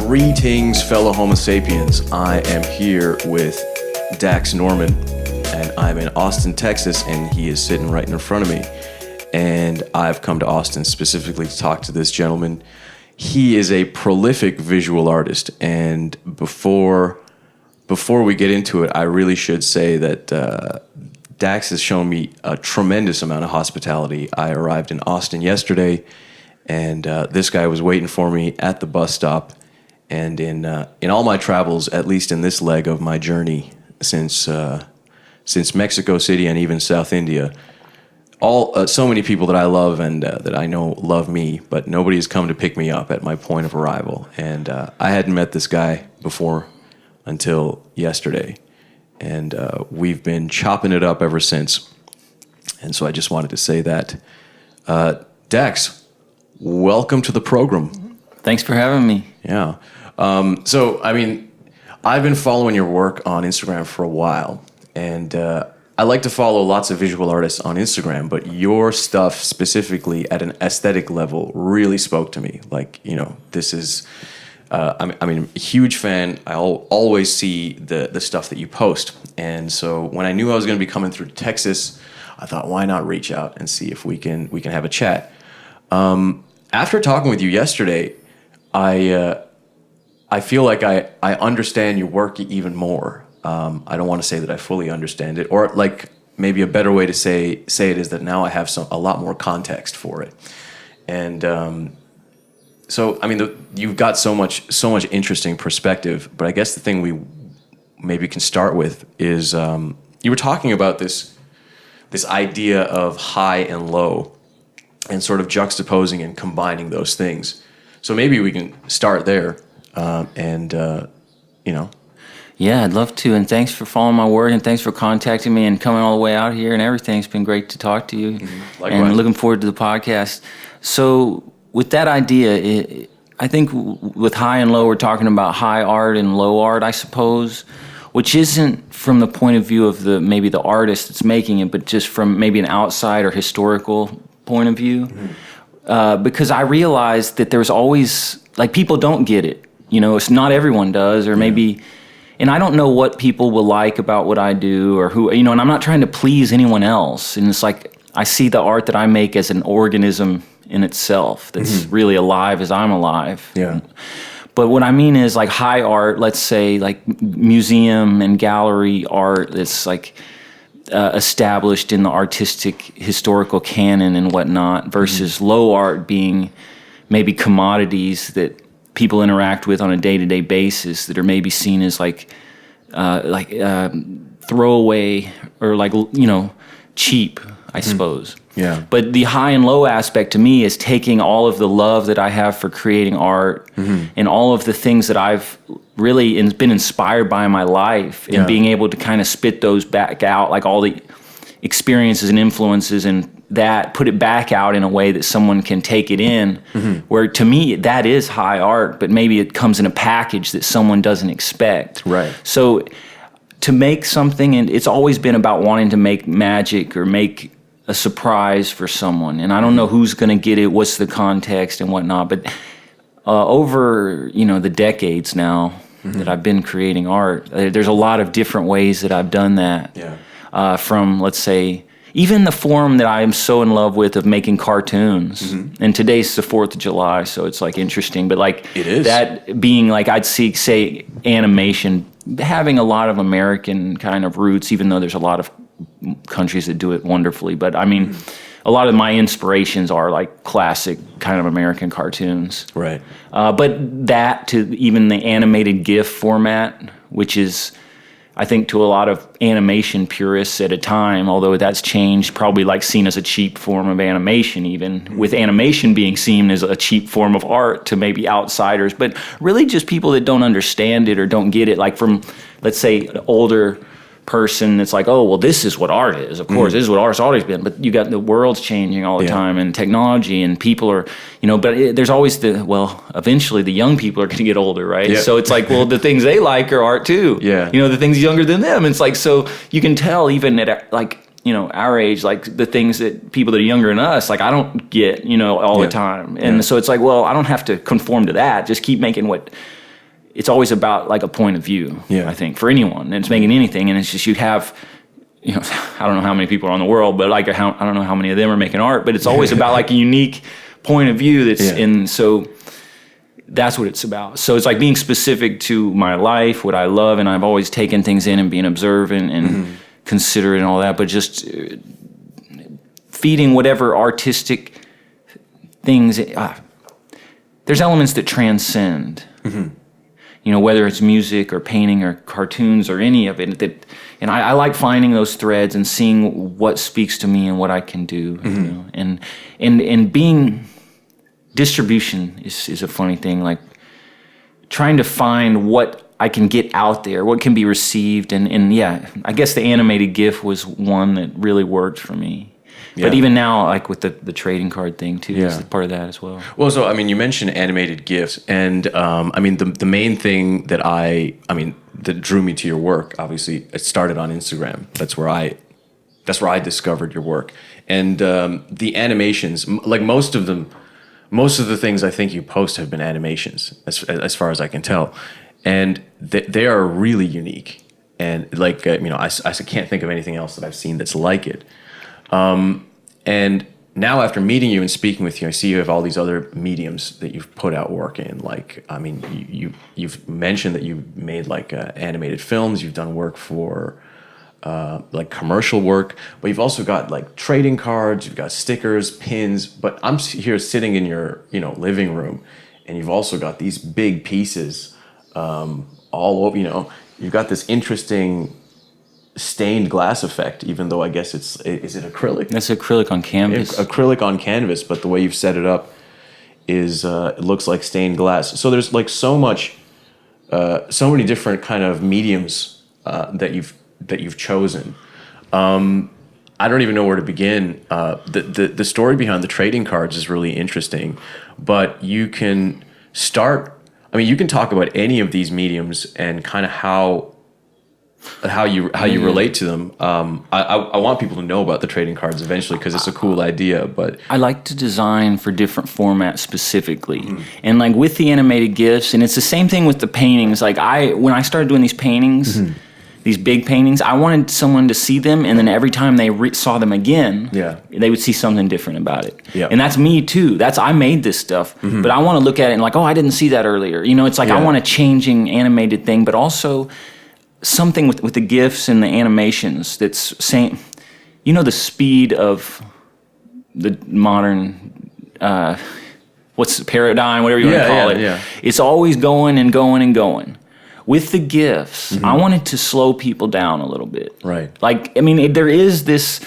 Greetings, fellow Homo sapiens. I am here with Dax Norman, and I'm in Austin, Texas, and he is sitting right in front of me. And I've come to Austin specifically to talk to this gentleman. He is a prolific visual artist, and before we get into it, I really should say that Dax has shown me a tremendous amount of hospitality. I arrived in Austin yesterday, and this guy was waiting for me at the bus stop. And in all my travels, at least in this leg of my journey since Mexico City and even South India, so many people that I love and that I know love me, but nobody has come to pick me up at my point of arrival. And I hadn't met this guy before until yesterday, and we've been chopping it up ever since. And so I just wanted to say that. Dax, welcome to the program. Thanks for having me. Yeah. So, I mean, I've been following your work on Instagram for a while, and I like to follow lots of visual artists on Instagram, but your stuff specifically at an aesthetic level really spoke to me. Like, you know, this is, I'm a huge fan. I'll always see the stuff that you post. And so when I knew I was going to be coming through Texas, I thought, why not reach out and see if we can have a chat. After talking with you yesterday, I feel like I understand your work even more. I don't want to say that I fully understand it, or like maybe a better way to say it is that now I have a lot more context for it. And so I mean, you've got so much interesting perspective. But I guess the thing we maybe can start with is you were talking about this idea of high and low, and sort of juxtaposing and combining those things. So maybe we can start there, you know. Yeah, I'd love to, and thanks for following my work, and thanks for contacting me and coming all the way out here and everything. It's been great to talk to you, Likewise. And looking forward to the podcast. So with that idea, I think with high and low, we're talking about high art and low art, I suppose, which isn't from the point of view of maybe the artist that's making it, but just from maybe an outside or historical point of view. Because I realized that there's always, like, people don't get it. You know, it's not everyone does, or maybe... And I don't know what people will like about what I do or who, you know, and I'm not trying to please anyone else. And it's like, I see the art that I make as an organism in itself that's really alive as I'm alive. Yeah. But what I mean is, like, high art, let's say, like museum and gallery art that's like established in the artistic historical canon and whatnot, versus low art being maybe commodities that people interact with on a day-to-day basis that are maybe seen as like throwaway or, like, you know, cheap, I suppose. Yeah. But the high and low aspect to me is taking all of the love that I have for creating art and all of the things that I've really been inspired by in my life, and being able to kind of spit those back out, like all the experiences and influences, and that put it back out in a way that someone can take it in, where to me that is high art, but maybe it comes in a package that someone doesn't expect. Right. So to make something, and it's always been about wanting to make magic or make a surprise for someone, and I don't know who's going to get it, what's the context and whatnot, but over, you know, the decades now that I've been creating art, there's a lot of different ways that I've done that. Yeah. From, let's say, even the form that I am so in love with of making cartoons. And today's the 4th of July, so it's like interesting. But like it is. That being like, I'd say animation, having a lot of American kind of roots, even though there's a lot of countries that do it wonderfully. But I mean, a lot of my inspirations are like classic kind of American cartoons. Right. But that to even the animated GIF format, which is, I think, to a lot of animation purists at a time, although that's changed, probably like seen as a cheap form of animation, even with animation being seen as a cheap form of art to maybe outsiders, but really just people that don't understand it or don't get it, like from, let's say, an older person that's like, oh, well, this is what art is. Of course, this is what art's always been. But you got the world's changing all the time, and technology, and people are, you know, but there's always eventually the young people are going to get older, right? Yeah. So it's like, well, the things they like are art too. Yeah. You know, the things younger than them. It's like, so you can tell even at like, you know, our age, like the things that people that are younger than us, like I don't get, you know, all the time. And so it's like, well, I don't have to conform to that. Just keep making what it's always about like a point of view. Yeah. I think for anyone that's making anything, and it's just you have. You know, I don't know how many people are in the world, but like I don't know how many of them are making art. But it's always about like a unique point of view that's in. So that's what it's about. So it's like being specific to my life, what I love, and I've always taken things in and being observant and considerate and all that. But just feeding whatever artistic things. There's elements that transcend. You know, whether it's music or painting or cartoons or any of it. And I like finding those threads and seeing what speaks to me and what I can do. You know? And being distribution is a funny thing. Like trying to find what I can get out there, what can be received. And yeah, I guess the animated GIF was one that really worked for me. But even now, like with the trading card thing too, is part of that as well. Well, so I mean, you mentioned animated GIFs, and I mean, the main thing that that drew me to your work, obviously, it started on Instagram. That's where I discovered your work, and the animations, like most of the things I think you post have been animations, as far as I can tell, and they are really unique, and like you know, I can't think of anything else that I've seen that's like it. And now after meeting you and speaking with you, I see you have all these other mediums that you've put out work in. Like, I mean, you've mentioned that you made like animated films. You've done work for like commercial work, but you've also got like trading cards. You've got stickers, pins. But I'm here sitting in your living room, and you've also got these big pieces all over. You know, you've got this interesting stained glass effect, even though I guess is it acrylic? That's acrylic on canvas. Acrylic on canvas, but the way you've set it up is it looks like stained glass. So there's like so many different kind of mediums that you've chosen. I don't even know where to begin. The story behind the trading cards is really interesting, but you can start. I mean, you can talk about any of these mediums and kind of how you relate to them. I want people to know about the trading cards eventually because it's a cool idea. But I like to design for different formats specifically, and like with the animated GIFs, and it's the same thing with the paintings. Like when I started doing these paintings, these big paintings, I wanted someone to see them, and then every time they saw them again, they would see something different about it. And that's me too. I made this stuff, but I want to look at it and like, oh, I didn't see that earlier. You know, it's like I want a changing animated thing, but also something with the GIFs and the animations that's saying, you know, the speed of the modern, what's the paradigm, whatever you want to call it. It's always going and going and going. With the GIFs, I wanted to slow people down a little bit. Right. Like, I mean, there is this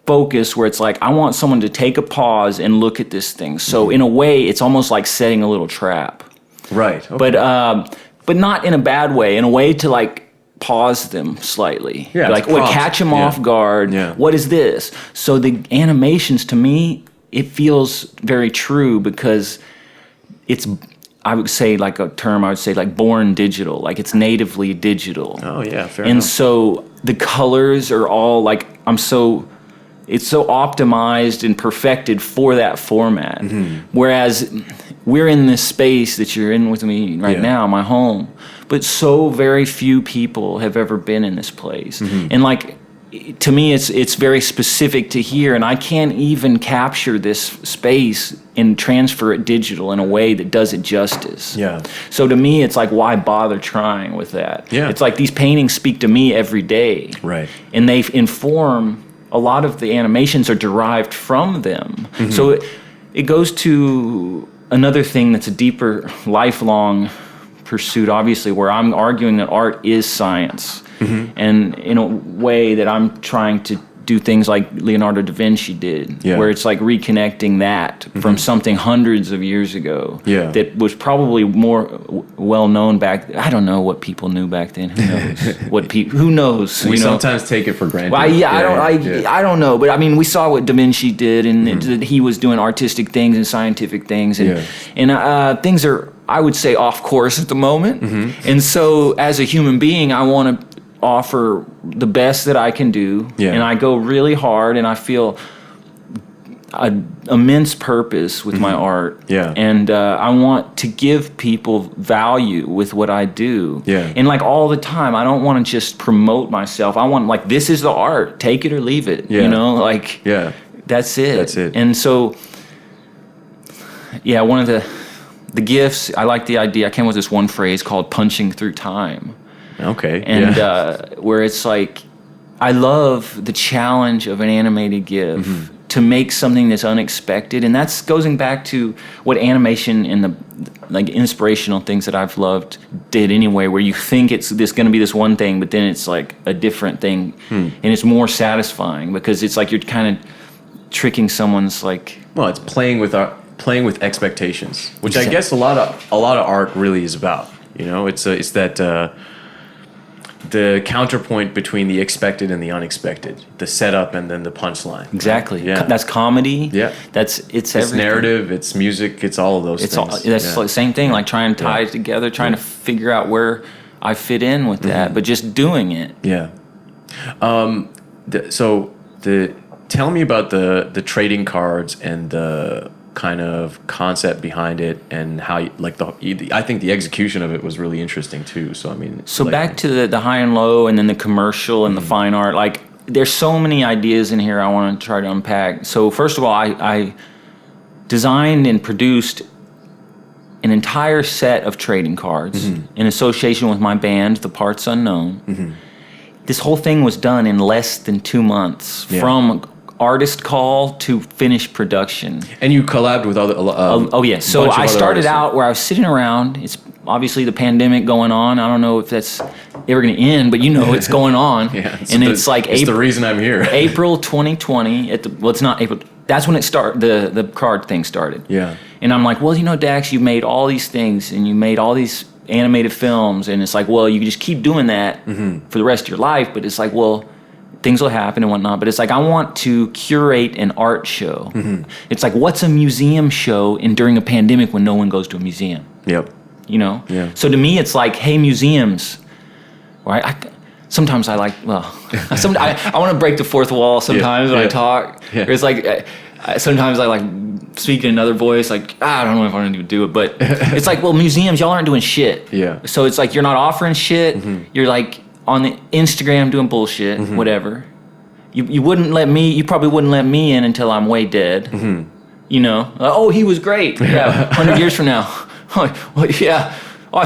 focus where it's like, I want someone to take a pause and look at this thing. So in a way, it's almost like setting a little trap. Right. Okay. But not in a bad way, in a way to like, pause them slightly. Like, catch them off guard. What is this? So the animations, to me, it feels very true because it's, I would say like a term, I would say like born digital, like it's natively digital. Oh yeah, fair and enough. So the colors are all like, it's so optimized and perfected for that format. Whereas we're in this space that you're in with me right now, my home, but so very few people have ever been in this place. And like, to me, it's very specific to here, and I can't even capture this space and transfer it digital in a way that does it justice. So to me, it's like, why bother trying with that? It's like these paintings speak to me every day. Right. And they inform, a lot of the animations are derived from them. So it goes to another thing that's a deeper, lifelong pursuit, obviously, where I'm arguing that art is science. And in a way that I'm trying to do things like Leonardo da Vinci did, where it's like reconnecting that from something hundreds of years ago that was probably more well known back. I don't know what people knew back then. Who knows? Who knows? We sometimes take it for granted. Well, I don't know, but I mean, we saw what Da Vinci did, and that he was doing artistic things and scientific things, and things are, I would say, off course at the moment. And so, as a human being, I want to offer the best that I can do, and I go really hard, and I feel an immense purpose with my art. Yeah. And I want to give people value with what I do. Yeah. And like all the time, I don't want to just promote myself. I want like, this is the art, take it or leave it. Yeah. You know, like that's it. That's it. And so, yeah, one of the gifts, I like the idea. I came up with this one phrase called punching through time. Okay. And where it's like, I love the challenge of an animated GIF to make something that's unexpected, and that's going back to what animation and the like inspirational things that I've loved did anyway, where you think it's going to be this one thing, but then it's like a different thing, and it's more satisfying because it's like you're kind of tricking someone's like. Well, it's playing with expectations, which I guess a lot of art really is about. You know, it's that. The counterpoint between the expected and the unexpected, the setup and then the punchline. Exactly. Right? Yeah. That's comedy. Yeah. It's everything. Narrative, it's music, it's all of those things. That's the same thing, like trying to tie it together, trying to figure out where I fit in with that, but just doing it. Yeah. Tell me about the trading cards and the kind of concept behind it, and how I think the execution of it was really interesting too. So I mean, back to the high and low, and then the commercial and the fine art. Like, there's so many ideas in here I want to try to unpack. So first of all, I designed and produced an entire set of trading cards in association with my band, The Parts Unknown. This whole thing was done in less than 2 months from artist call to finished production. And you collabed with other so I started out where I was sitting around. It's obviously the pandemic going on. I don't know if that's ever going to end, but it's going on. It's like it's the reason I'm here. April 2020 it's not April. That's when it started. The card thing started. Yeah. And I'm like, well, Dax, you made all these things and you made all these animated films, and it's like, well, you can just keep doing that for the rest of your life, but it's like, well, things will happen and whatnot, but it's like, I want to curate an art show. It's like, what's a museum show during a pandemic when no one goes to a museum? Yep. Yeah. So to me, it's like, hey, museums, right? Sometimes I like, I want to break the fourth wall sometimes when I talk. Yeah. It's like, sometimes I like speak in another voice, like, I don't know if I want to do it, but it's like, well, museums, y'all aren't doing shit. Yeah. So it's like, you're not offering shit. You're like, on the Instagram doing bullshit, whatever. You probably wouldn't let me in until I'm way dead. Oh, he was great. Yeah, 100 years from now. Well, yeah.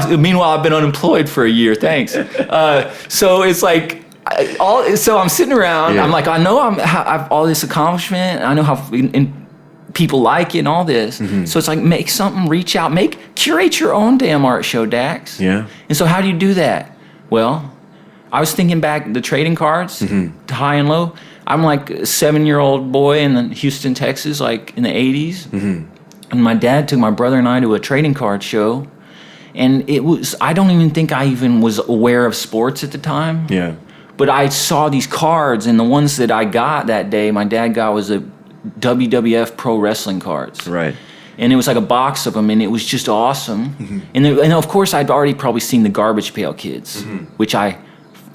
Meanwhile, I've been unemployed for a year. Thanks. So it's like, so I'm sitting around. Yeah. I'm like, I know I've all this accomplishment. I know how people like it and all this. So it's like, make something, reach out, curate your own damn art show, Dax. Yeah. And so how do you do that? Well, I was thinking back the trading cards, to high and low. I'm like a 7-year-old boy in Houston, Texas, like in the 80s. And my dad took my brother and I to a trading card show. And I don't even think I even was aware of sports at the time. Yeah. But I saw these cards, and the ones that I got that day, my dad got was a WWF pro wrestling cards. Right. And it was like a box of them, and it was just awesome. And of course, I'd already probably seen the Garbage Pail Kids, which I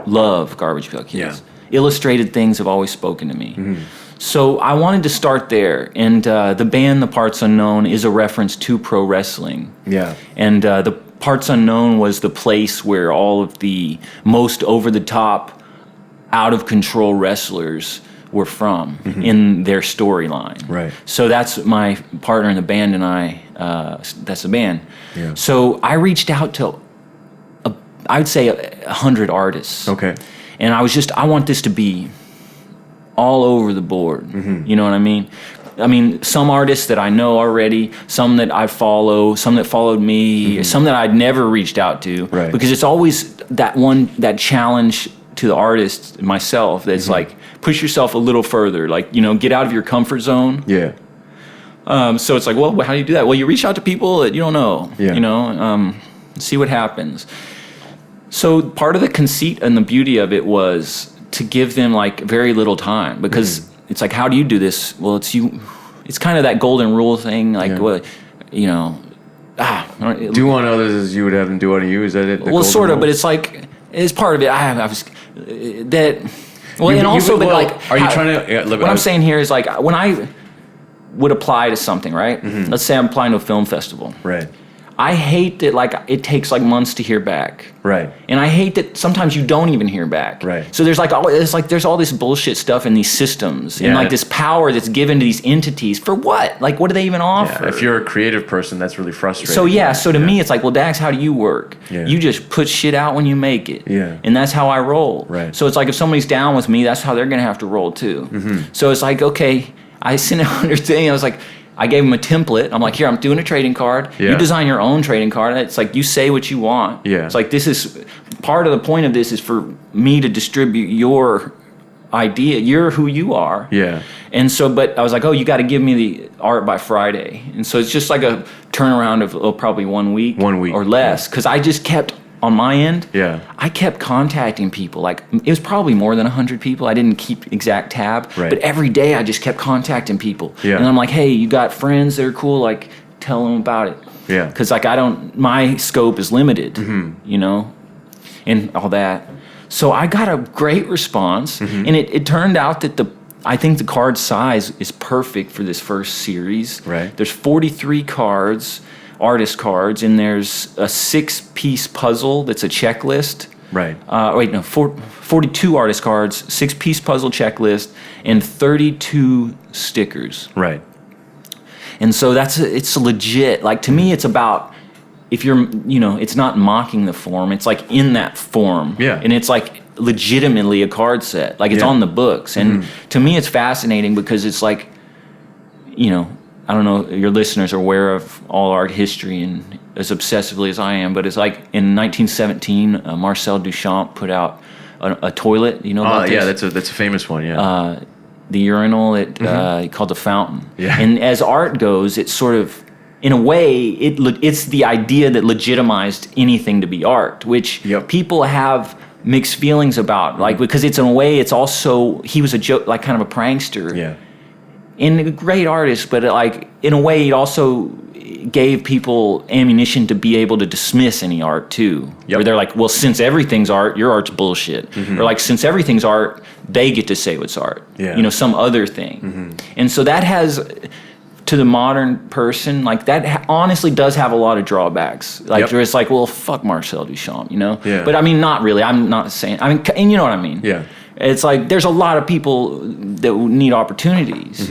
love. Garbage Pail Kids. Yeah. Illustrated things have always spoken to me. So I wanted to start there, and the band The Parts Unknown is a reference to pro wrestling. Yeah. And The Parts Unknown was the place where all of the most over-the-top, out-of-control wrestlers were from in their storyline. Right. So that's my partner in the band and I, that's the band. Yeah. So I reached out to, I'd say 100 artists. Okay. And I want this to be all over the board. You know what I mean? I mean, some artists that I know already, some that I follow, some that followed me, some that I'd never reached out to. Right. Because it's always that challenge to the artist, myself, that's like, push yourself a little further, like, get out of your comfort zone. Yeah. So it's like, well, how do you do that? Well, you reach out to people that you don't know, Yeah. See what happens. So part of the conceit and the beauty of it was to give them like very little time, because it's like, how do you do this? Well, it's kind of that golden rule thing, like, do unto others as you would have them do unto you. Is that it? Well, sort of, but it's like, it's part of it. I was that. Well, and also, but like, are you trying to? Yeah, what I'm saying here is like, when I would apply to something, right? Let's say I'm applying to a film festival. Right. I hate that like it takes like months to hear back. Right. And I hate that sometimes you don't even hear back. Right. So there's all this bullshit stuff in these systems and Yeah. like this power that's given to these entities for what? Like what do they even offer? Yeah. If you're a creative person, that's really frustrating. So to me it's like, well, Dax, how do you work? Yeah. You just put shit out when you make it. Yeah. And that's how I roll. Right. So it's like if somebody's down with me, that's how they're gonna have to roll too. So it's like, okay, I sent out their thing, I was like, I gave them a template. I'm like, here, I'm doing a trading card. Yeah. You design your own trading card. It's like you say what you want. Yeah. It's like this is part of the point of this is for me to distribute your idea. You're who you are. Yeah. And so, but I was like, oh, you got to give me the art by Friday. And so it's just like a turnaround of probably 1 week. 1 week. Or less. Because I just kept, on my end, Yeah. I kept contacting people. Like, it was probably more than 100 people. I didn't keep exact tab. Right. But every day I just kept contacting people. Yeah. And I'm like, hey, you got friends that are cool? Like, tell them about it. Yeah. Because, like, my scope is limited, you know, and all that. So I got a great response. And it turned out that I think the card size is perfect for this first series. Right. There's 43 cards, artist cards, and there's a 6-piece puzzle that's a checklist. Right. 42 artist cards, 6-piece puzzle checklist, and 32 stickers. Right. And so it's legit. Like, to me, it's about, if you're, it's not mocking the form. It's like in that form. Yeah. And it's like legitimately a card set. Like, it's Yeah. on the books. And to me, it's fascinating because it's like, I don't know, your listeners are aware of all art history and as obsessively as I am, but it's like in 1917, Marcel Duchamp put out a toilet. You know about this? Yeah, that's a famous one. Yeah. The urinal, he called the fountain. Yeah. And as art goes, it's sort of, in a way, it's the idea that legitimized anything to be art, which Yep. people have mixed feelings about, like, because it's in a way, it's also, he was a joke, like kind of a prankster. Yeah. And a great artist, but like in a way, it also gave people ammunition to be able to dismiss any art too. Yep. Where they're like, well, since everything's art, your art's bullshit. Or like, since everything's art, they get to say what's art. Yeah. Some other thing. And so that has, to the modern person, like that honestly does have a lot of drawbacks. Like, Yep. where it's like, well, fuck Marcel Duchamp, Yeah. But I mean, not really. I'm not saying, and you know what I mean? Yeah. It's like there's a lot of people that need opportunities.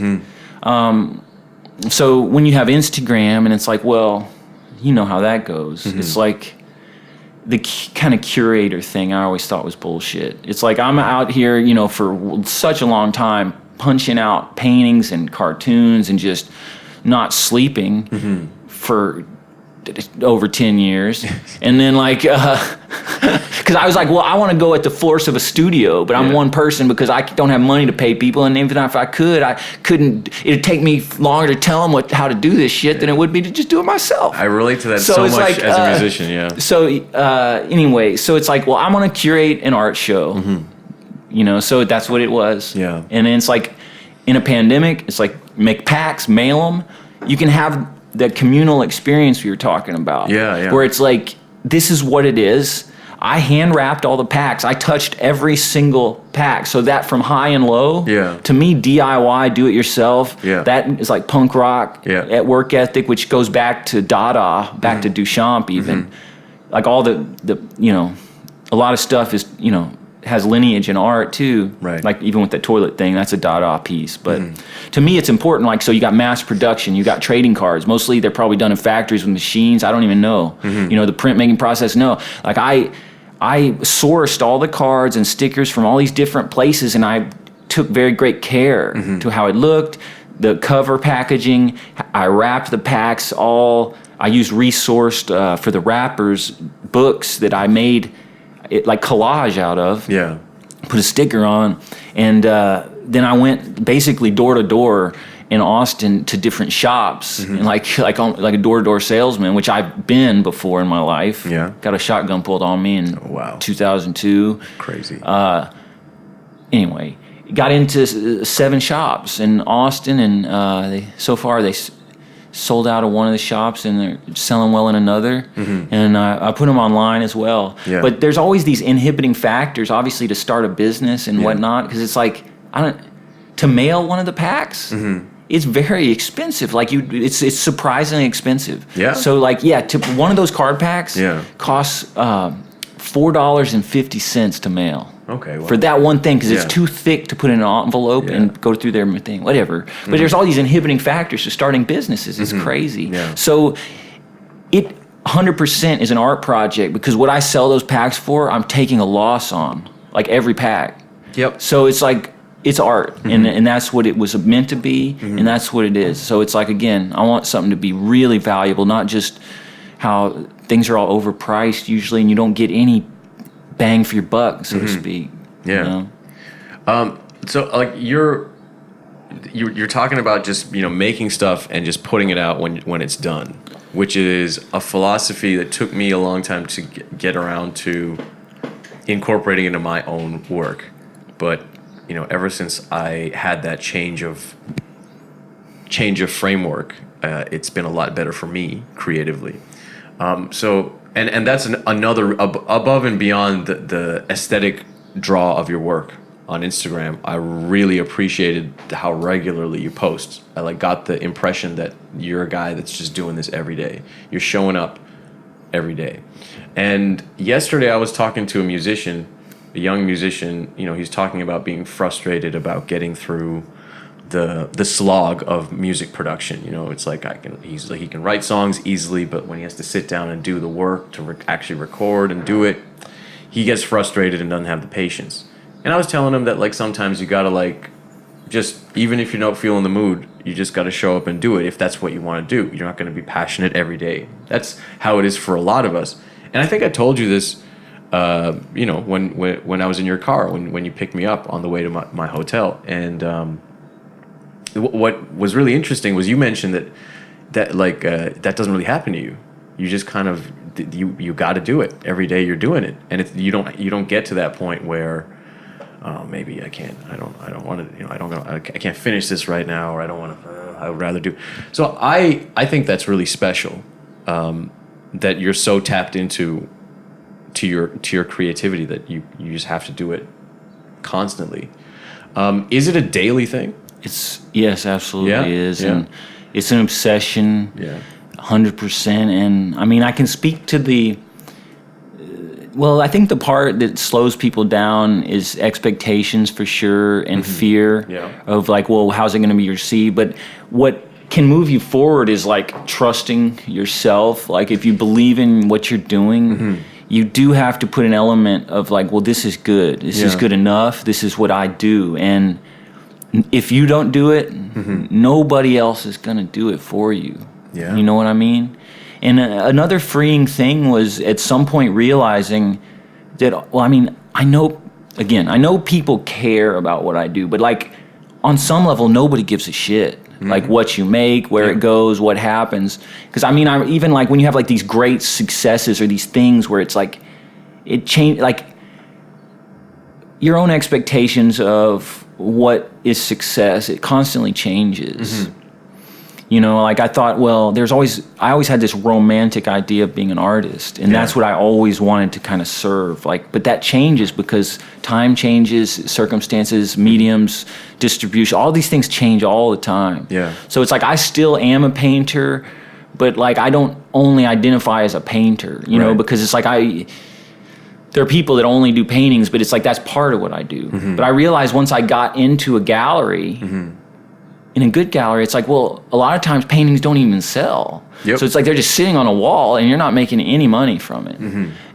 So when you have Instagram and it's like, well, you know how that goes. It's like the kind of curator thing I always thought was bullshit. It's like I'm out here, for such a long time punching out paintings and cartoons and just not sleeping for over 10 years. And then like, because I was like, well, I want to go at the force of a studio, but I'm one person because I don't have money to pay people. And even if I could, I couldn't, it'd take me longer to tell them how to do this shit than it would be to just do it myself. I relate to that so it's much like, as a musician. Yeah. So anyway, so it's like, well, I'm going to curate an art show, so that's what it was. Yeah. And then it's like, in a pandemic, it's like, make packs, mail them. You can have that communal experience we were talking about. Yeah. Where it's like, this is what it is. I hand wrapped all the packs. I touched every single pack. So that from high and low, to me, DIY, do it yourself, that is like punk rock at work ethic, which goes back to Dada, back to Duchamp even. Like all the a lot of stuff is, has lineage in art too. Right. Like even with the toilet thing, that's a Dada piece. But to me, it's important. Like, so you got mass production, you got trading cards. Mostly they're probably done in factories with machines. I don't even know. The printmaking process. No. Like I sourced all the cards and stickers from all these different places, and I took very great care to how it looked, the cover packaging. I wrapped the packs all. I used resourced for the wrappers books that I made. It like collage out of, put a sticker on, and then I went basically door to door in Austin to different shops, and like a door to door salesman, which I've been before in my life. Yeah, got a shotgun pulled on me in 2002. Crazy. Anyway, got into 7 shops in Austin, and they sold out of one of the shops, and they're selling well in another. And I put them online as well. But there's always these inhibiting factors, obviously, to start a business and whatnot, because it's like, to mail one of the packs, it's very expensive. Like it's surprisingly expensive. Yeah. So like, to one of those card packs costs $4.50 to mail. Okay. Well, for that one thing, because it's too thick to put in an envelope and go through their thing, whatever. But there's all these inhibiting factors to starting businesses. It's crazy. Yeah. So it 100% is an art project, because what I sell those packs for, I'm taking a loss on, like every pack. Yep. So it's like, it's art, and that's what it was meant to be, and that's what it is. So it's like, again, I want something to be really valuable, not just how things are all overpriced usually, and you don't get any bang for your buck, so to speak. Yeah. You know? So like you're talking about just making stuff and just putting it out when it's done, which is a philosophy that took me a long time to get around to incorporating into my own work, but ever since I had that change of framework, it's been a lot better for me creatively. So that's another above and beyond the aesthetic draw of your work on Instagram. I really appreciated how regularly you post. I got the impression that you're a guy that's just doing this every day. You're showing up every day. And yesterday I was talking to a young musician, he's talking about being frustrated about getting through the slog of music production. It's like he can write songs easily, but when he has to sit down and do the work to actually record and do it, he gets frustrated and doesn't have the patience. And I was telling him that sometimes you gotta just, even if you don't feel in the mood, you just gotta show up and do it if that's what you want to do. You're not gonna be passionate every day. That's how it is for a lot of us. And I think I told you this when I was in your car, when you picked me up on the way to my hotel. And what was really interesting was you mentioned that doesn't really happen to you. You just kind of, you got to do it every day. You're doing it, and you don't get to that point where maybe I can't. I don't want to. I can't finish this right now, or I don't want to. I would rather do. So I think that's really special. That you're so tapped into your creativity that you just have to do it constantly. Is it a daily thing? Yes, absolutely is. Yeah. And it's an obsession. Yeah. 100%. And I mean, I can speak to I think the part that slows people down is expectations for sure, and fear of how's it going to be received? But what can move you forward is trusting yourself. If you believe in what you're doing, you do have to put an element of this is good. This is good enough. This is what I do. And if you don't do it, nobody else is going to do it for you. Yeah. You know what I mean? And another freeing thing was at some point realizing that, I know people care about what I do, but on some level, nobody gives a shit. What you make, where it goes, what happens. Because I even when you have these great successes or these things where it's it changed, your own expectations of what is success, it constantly changes. I thought, I always had this romantic idea of being an artist, and that's what I always wanted to kind of serve. But that changes because time changes, circumstances, mediums, distribution, all these things change all the time. Yeah. So it's I still am a painter, but I don't only identify as a painter, you know, because it's there are people that only do paintings, but it's that's part of what I do. But I realized once I got into a gallery, in a good gallery, it's a lot of times paintings don't even sell. Yep. So it's they're just sitting on a wall and you're not making any money from it.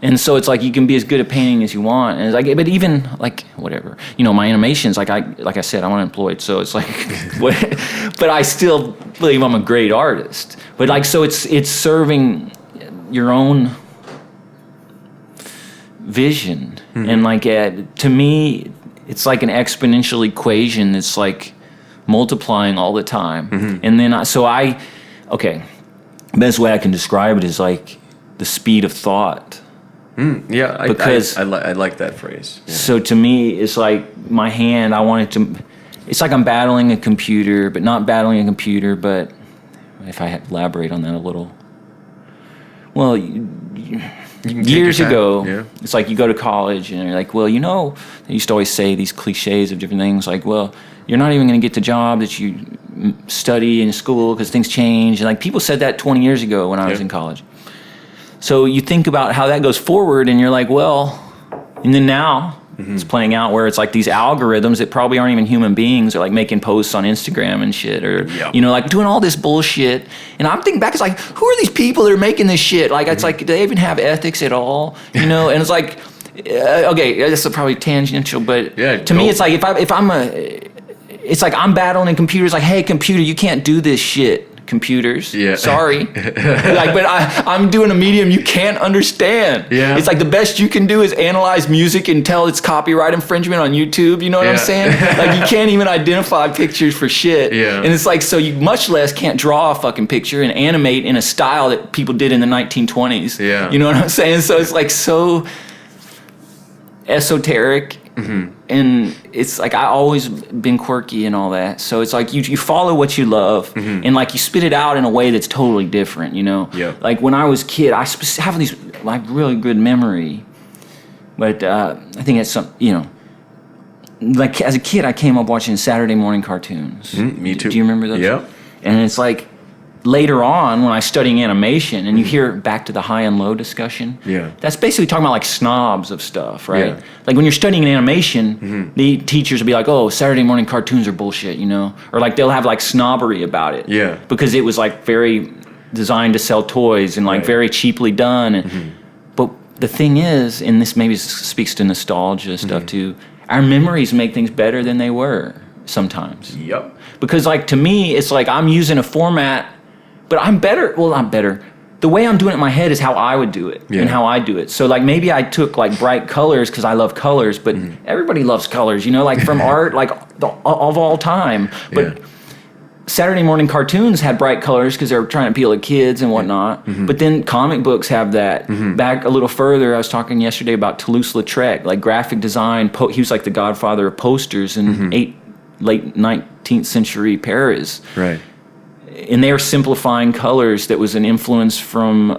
And so it's you can be as good at painting as you want. And it's but even whatever, my animations, I said, I'm unemployed. So it's but I still believe I'm a great artist. But so it's serving your own vision. And to me, it's an exponential equation. It's multiplying all the time. And then best way I can describe it is the speed of thought. Yeah, because I like that phrase. Yeah. So to me, it's my hand, I want it to, it's I'm battling a computer, but not battling a computer, but if I elaborate on that a little, years ago, Yeah. it's like you go to college and you're like, well, you know, they used to always say these cliches of different things like, well, you're not even going to get the job that you study in school because things change. And like people said that 20 years ago when I was in college. So you think about how that goes forward and you're like, well, and then now it's playing out where it's like these algorithms that probably aren't even human beings are like making posts on Instagram and shit or, you know, like doing all this bullshit. And I'm thinking back, it's like, who are these people that are making this shit? Like, it's like, do they even have ethics at all? You know, and it's like, okay, this is probably tangential, but to me, it's like, it's like I'm battling in computers like, hey, computer, you can't do this shit. Computers, sorry. Like, but I'm doing a medium you can't understand. Yeah. It's like the best you can do is analyze music and tell it's copyright infringement on YouTube. You know what I'm saying? Like you can't even identify pictures for shit. Yeah. And it's like, so you much less can't draw a fucking picture and animate in a style that people did in the 1920s. Yeah. You know what I'm saying? So it's like so esoteric. And it's like I always been quirky and all that, so it's like you follow what you love and like you spit it out in a way that's totally different, you know. Like when I was a kid, I have these like really good memory, but I think it's some, you know, like as a kid I came up watching Saturday morning cartoons. Me too. Do you remember those? Yeah. And it's like later on when I was studying animation and you hear back to the high and low discussion, that's basically talking about like snobs of stuff, right? Like when you're studying animation, the teachers will be like, oh, Saturday morning cartoons are bullshit, you know? Or like they'll have like snobbery about it. Yeah. Because it was like very designed to sell toys and like very cheaply done. And, but the thing is, and this maybe speaks to nostalgia stuff too, our memories make things better than they were sometimes. Yep. Because like to me, it's like I'm using a format. But I'm better. Well, I'm better. The way I'm doing it in my head is how I would do it and how I do it. So like maybe I took like bright colors because I love colors, but everybody loves colors, you know, like from art, like of all time. But Saturday morning cartoons had bright colors because they were trying to appeal to kids and whatnot. But then comic books have that. Back a little further, I was talking yesterday about Toulouse-Lautrec, like graphic design. He was like the godfather of posters in late 19th century Paris. Right. And they are simplifying colors that was an influence from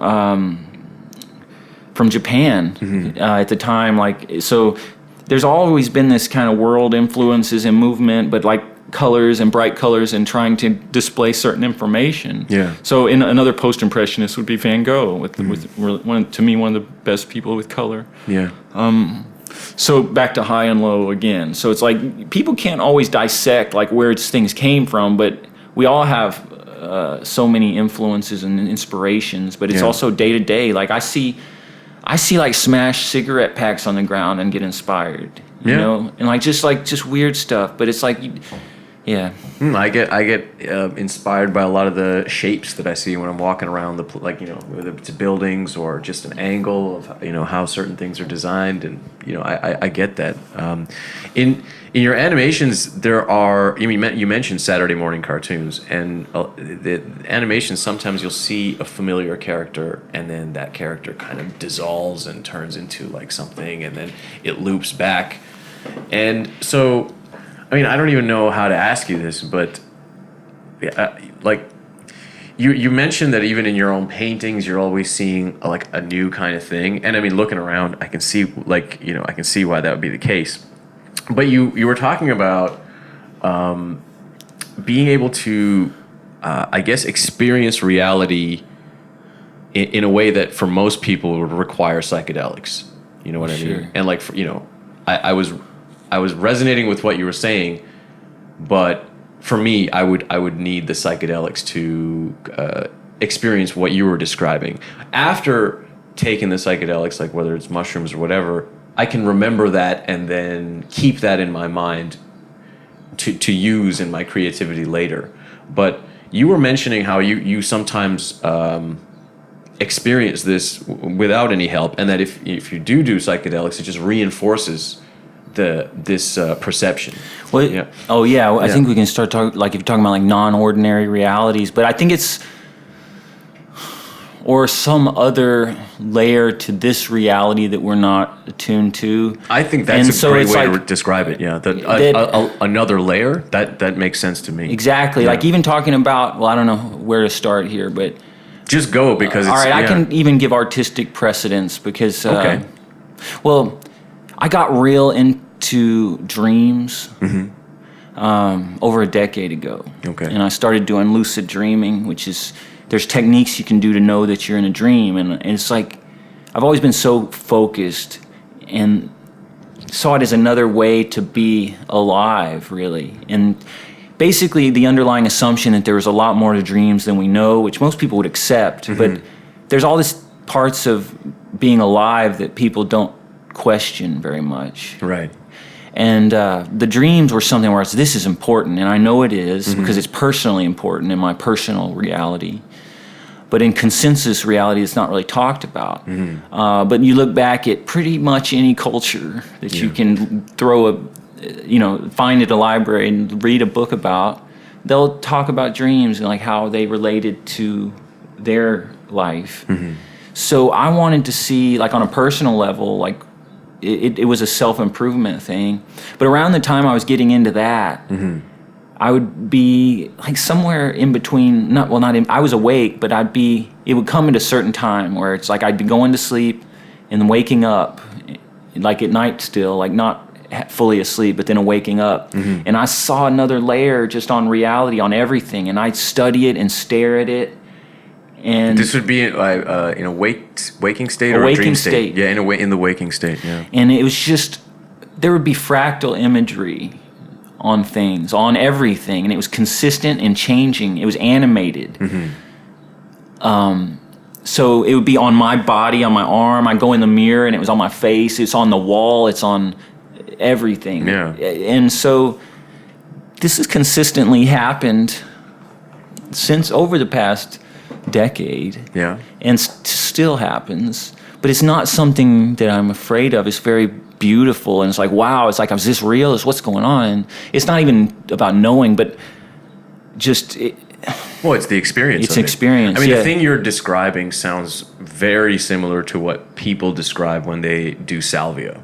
Japan at the time. Like, so there's always been this kind of world influences and movement, but like colors and bright colors and trying to display certain information. Yeah. So another post-impressionist would be Van Gogh, with to me one of the best people with color. Yeah. So back to high and low again. So it's like people can't always dissect like where things came from, but we all have so many influences and inspirations, but it's also day to day. Like I see like smashed cigarette packs on the ground and get inspired, you know, and like just weird stuff. But it's like, I get inspired by a lot of the shapes that I see when I'm walking around like, you know, whether it's buildings or just an angle of, you know, how certain things are designed, and you know, I get that. In your animations, there are, you mentioned Saturday morning cartoons, and the animations, sometimes you'll see a familiar character, and then that character kind of dissolves and turns into like something, and then it loops back. And so, I mean, I don't even know how to ask you this, but like, you mentioned that even in your own paintings, you're always seeing like a new kind of thing. And I mean, looking around, I can see like, you know, I can see why that would be the case. But you were talking about being able to, I guess, experience reality in a way that for most people would require psychedelics. You know what I mean? And like, you know, I was resonating with what you were saying, but for me, I would need the psychedelics to experience what you were describing. After taking the psychedelics, like whether it's mushrooms or whatever, I can remember that and then keep that in my mind to use in my creativity later. But you were mentioning how you sometimes experience this without any help, and that if you do psychedelics, it just reinforces this perception. Well, yeah. Oh yeah, I think we can start talking, like if you're talking about like non-ordinary realities, but I think it's, or some other layer to this reality that we're not attuned to. I think that's a great way to describe it. Yeah, another layer, that makes sense to me. Exactly. Yeah. Like even talking about, well, I don't know where to start here, but Just go because it's... All right, yeah. I can even give artistic precedence because, Okay. well, I got real into dreams over a decade ago. Okay. And I started doing lucid dreaming, which is, there's techniques you can do to know that you're in a dream. And it's like, I've always been so focused and saw it as another way to be alive, really. And basically the underlying assumption that there was a lot more to dreams than we know, which most people would accept, but there's all these parts of being alive that people don't question very much. Right. And the dreams were something where this is important, and I know it is because it's personally important in my personal reality. But in consensus reality, it's not really talked about. But you look back at pretty much any culture that you can find at a library and read a book about, they'll talk about dreams and like how they related to their life. So I wanted to see, like on a personal level, like it was a self-improvement thing. But around the time I was getting into that, I would be like somewhere in between, I was awake, but it would come at a certain time where it's like I'd be going to sleep and then waking up, like at night still, like not fully asleep, but then waking up. And I saw another layer just on reality, on everything, and I'd study it and stare at it. And this would be in a waking state or a dream state? Yeah, in the waking state, yeah. And it was just, there would be fractal imagery on things, on everything, and it was consistent and changing. It was animated. So it would be on my body, on my arm. I'd go in the mirror, and it was on my face. It's on the wall. It's on everything. Yeah. And so this has consistently happened since over the past decade. Yeah. And still happens. But it's not something that I'm afraid of. It's very beautiful, and it's like, wow, it's like, is this real? Is what's going on? And it's not even about knowing, but just... Well, it's the experience. It's experience. I mean, the thing you're describing sounds very similar to what people describe when they do salvia.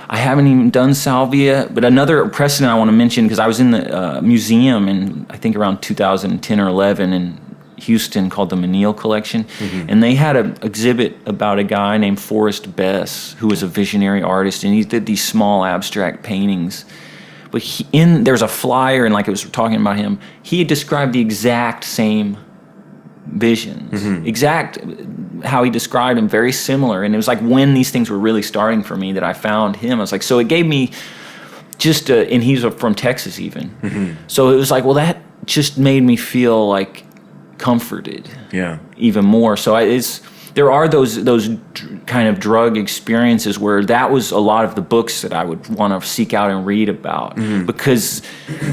I haven't even done salvia, but another precedent I want to mention, because I was in the museum in, I think, around 2010 or 11 in Houston called the Menil Collection, and they had an exhibit about a guy named Forrest Bess, who was a visionary artist, and he did these small abstract paintings. But there's a flyer, and like it was talking about him, he had described the exact same visions, exact how he described them, very similar. And it was like when these things were really starting for me that I found him. I was like, so it gave me just and he's from Texas even. So it was like, well, that just made me feel like comforted even more. So there are those kind of drug experiences where that was a lot of the books that I would want to seek out and read about, because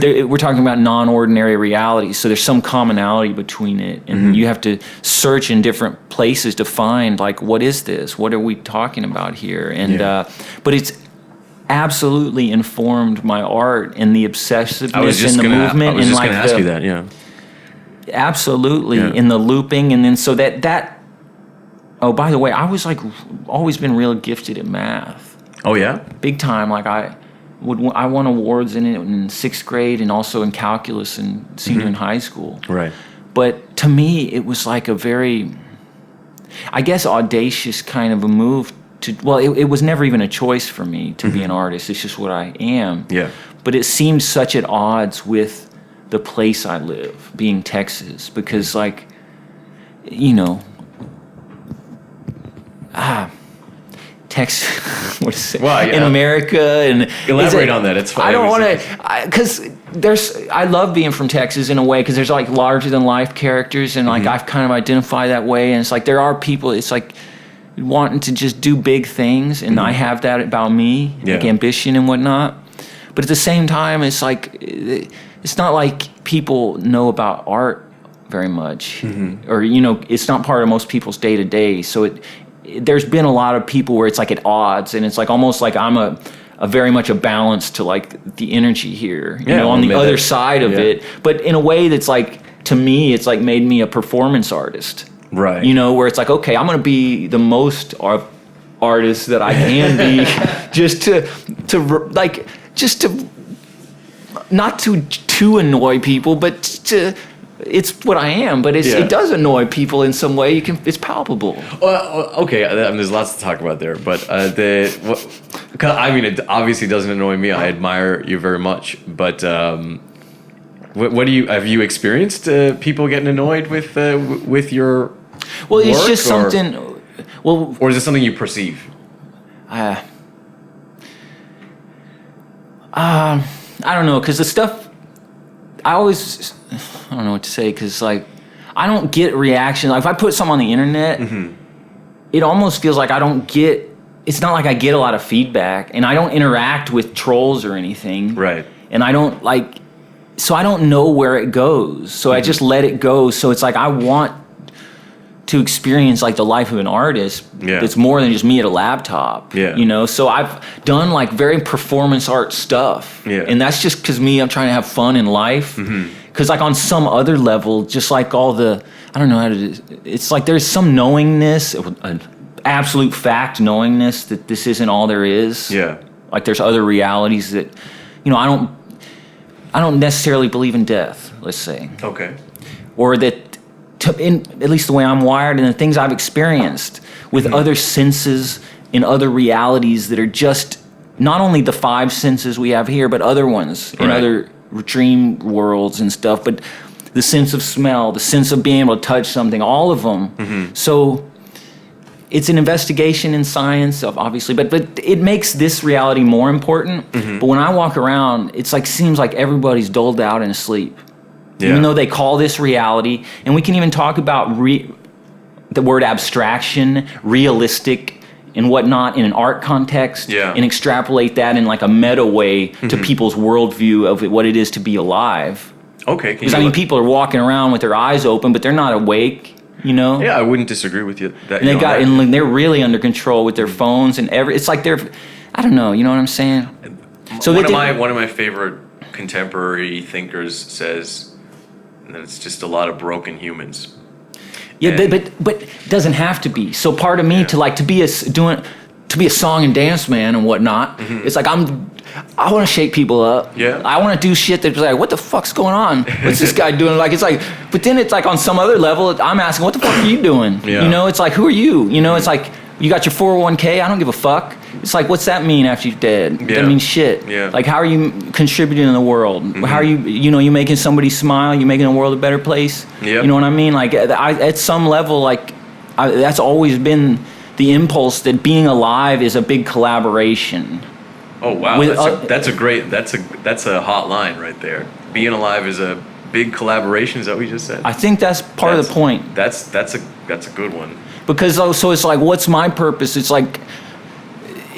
we're talking about non-ordinary realities, so there's some commonality between it, and you have to search in different places to find, like, what is this? What are we talking about here? And but it's absolutely informed my art and the obsessiveness and the movement. I was just going to ask you that, yeah. Absolutely, in the looping, and then so that. Oh, by the way, I was like always been real gifted at math. Oh yeah, big time. Like I won awards in it in 6th grade and also in calculus and senior in high school. Right. But to me, it was like a very, I guess, audacious kind of a move to. Well, it was never even a choice for me to be an artist. It's just what I am. Yeah. But it seemed such at odds with the place I live, being Texas, because like, you know. Texas, what is it? Well, in America, and elaborate on that. It's fine. I don't want to, because I love being from Texas in a way, because there's like larger than life characters, and like I've kind of identified that way, and it's like there are people. It's like wanting to just do big things, and I have that about me, like ambition and whatnot. But at the same time, it's like it's not like people know about art very much, or it's not part of most people's day to day. So there's been a lot of people where it's like at odds, and it's like almost like I'm a very much a balance to like the energy here, on the other side of it, but in a way that's like, to me, it's like made me a performance artist, right? Where it's like, okay, I'm going to be the most artist that I can be, just to not to annoy people, but to it's what I am, but it does annoy people in some way. It's palpable. Well, okay, I mean, there's lots to talk about there, but it obviously doesn't annoy me. I admire you very much, but what do you have you experienced people getting annoyed with your Well, it's work, just something. Or is it something you perceive? I don't know, because the stuff. I don't know what to say, because like I don't get reaction. Like if I put something on the internet, it almost feels like I don't get. It's not like I get a lot of feedback, and I don't interact with trolls or anything. Right. And I don't like. So I don't know where it goes. So I just let it go. So it's like I want to experience like the life of an artist. Yeah. That's more than just me at a laptop. Yeah. You know. So I've done like very performance art stuff. Yeah. And that's just because I'm trying to have fun in life. Because like on some other level, just like all the I don't know how to. It's like there's some knowingness, an absolute fact knowingness that this isn't all there is. Yeah. Like there's other realities that, I don't necessarily believe in death, let's say. Okay. Or that, at least the way I'm wired and the things I've experienced with other senses in other realities that are just not only the 5 senses we have here, but other ones in other dream worlds and stuff, but the sense of smell, the sense of being able to touch something, all of them. So it's an investigation in science, obviously, but it makes this reality more important. But when I walk around, it's like seems like everybody's doled out and asleep. Yeah. Even though they call this reality, and we can even talk about the word abstraction, realistic, and whatnot in an art context, and extrapolate that in like a meta way to people's worldview of what it is to be alive. Okay. Because people are walking around with their eyes open, but they're not awake. Yeah, I wouldn't disagree with you. And they're really under control with their phones and it's like they're, I don't know, you know what I'm saying? So one of my favorite contemporary thinkers says that it's just a lot of broken humans. Yeah, but it doesn't have to be. So part of me to be a song and dance man and whatnot, it's like I want to shake people up. Yeah. I want to do shit that's like, what the fuck's going on? What's this guy doing? Like, it's like, but then it's like on some other level, I'm asking, what the fuck are you doing? Yeah. It's like, who are you? It's like, you got your 401k, I don't give a fuck. It's like, what's that mean after you're dead? Yeah. That means shit. Yeah. Like, how are you contributing in the world? How are you, you making somebody smile? You making the world a better place? Yeah. You know what I mean? Like, at some level, like, that's always been the impulse that being alive is a big collaboration. Oh wow, that's a hot line right there. Being alive is a big collaboration. Is that what you just said? I think that's part of the point. That's a good one. Because so it's like, what's my purpose? It's like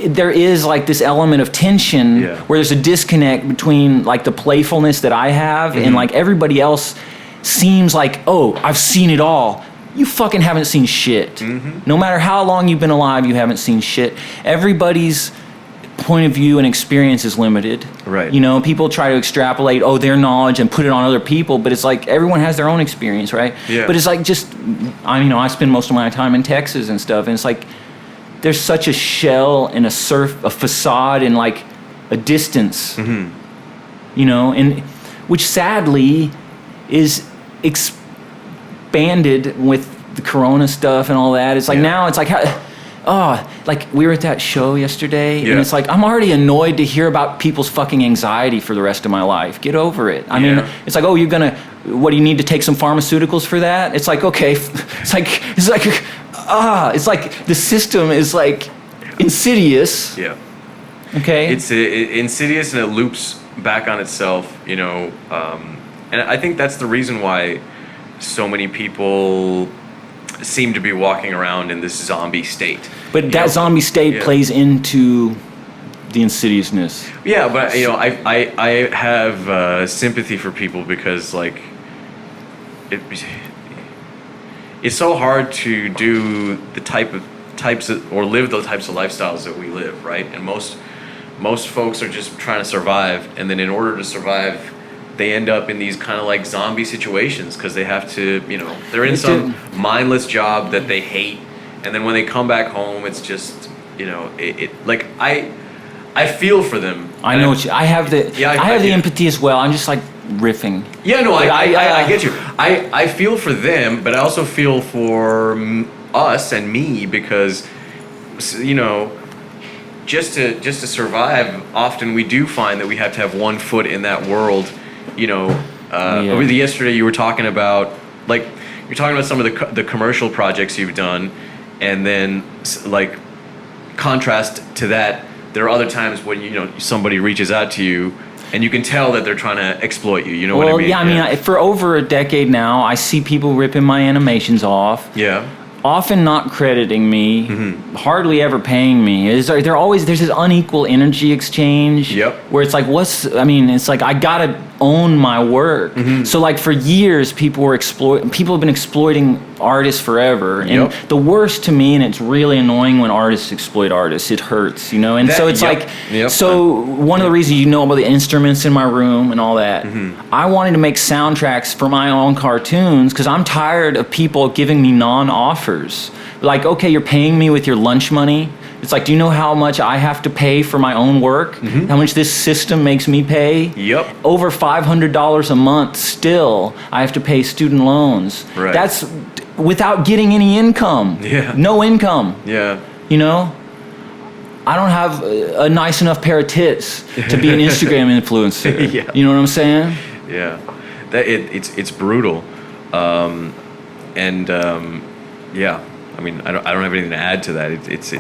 there is like this element of tension where there's a disconnect between like the playfulness that I have and like everybody else seems like, oh, I've seen it all. You fucking haven't seen shit. No matter how long you've been alive, you haven't seen shit. Everybody's point of view and experience is limited. Right. People try to extrapolate, their knowledge and put it on other people, but it's like everyone has their own experience, right? Yeah. But it's like I spend most of my time in Texas and stuff, and it's like there's such a shell and a facade and like a distance. And which sadly is expanded with the corona stuff and all that. It's like now it's like like we were at that show yesterday and it's like I'm already annoyed to hear about people's fucking anxiety for the rest of my life. Get over it. I mean, it's like, what do you need to take some pharmaceuticals for that? It's like, okay, it's like the system is like insidious. Yeah. Okay. It's insidious and it loops back on itself, and I think that's the reason why so many people seem to be walking around in this zombie state. But that zombie state plays into the insidiousness. Yeah, but I have sympathy for people because like it's so hard to do or live the types of lifestyles that we live, right? And most folks are just trying to survive, and then in order to survive, they end up in these kind of like zombie situations because they have to, they're in some mindless job that they hate, and then when they come back home, it's just, like I feel for them. I know I have the empathy as well. I'm just like riffing. Yeah, no, I get you. I feel for them, but I also feel for us and me because, you know, just to survive, often we do find that we have to have one foot in that world. You know, yesterday you were talking about you're talking about some of the commercial projects you've done, and then like contrast to that, there are other times when you know somebody reaches out to you. And you can tell that they're trying to exploit you. You know what I mean? Well, yeah, I mean, for over a decade now, I see people ripping my animations off. Yeah. Often not crediting me, hardly ever paying me. There's this unequal energy exchange. Yep. Where it's like, it's like I gotta own my work. So like for years, people have been exploiting artists forever. And the worst to me, and it's really annoying when artists exploit artists. It hurts, you know. And so it's so one of the reasons you know about the instruments in my room and all that. I wanted to make soundtracks for my own cartoons because I'm tired of people giving me non-offers. Like, okay, you're paying me with your lunch money. It's like, do you know how much I have to pay for my own work? How much this system makes me pay? Yep. Over $500 a month still, I have to pay student loans. Right. That's without getting any income. Yeah. No income. Yeah. You know? I don't have a nice enough pair of tits to be an Instagram influencer. Yeah. You know what I'm saying? Yeah. It's brutal. Yeah, I mean, I don't have anything to add to that. It's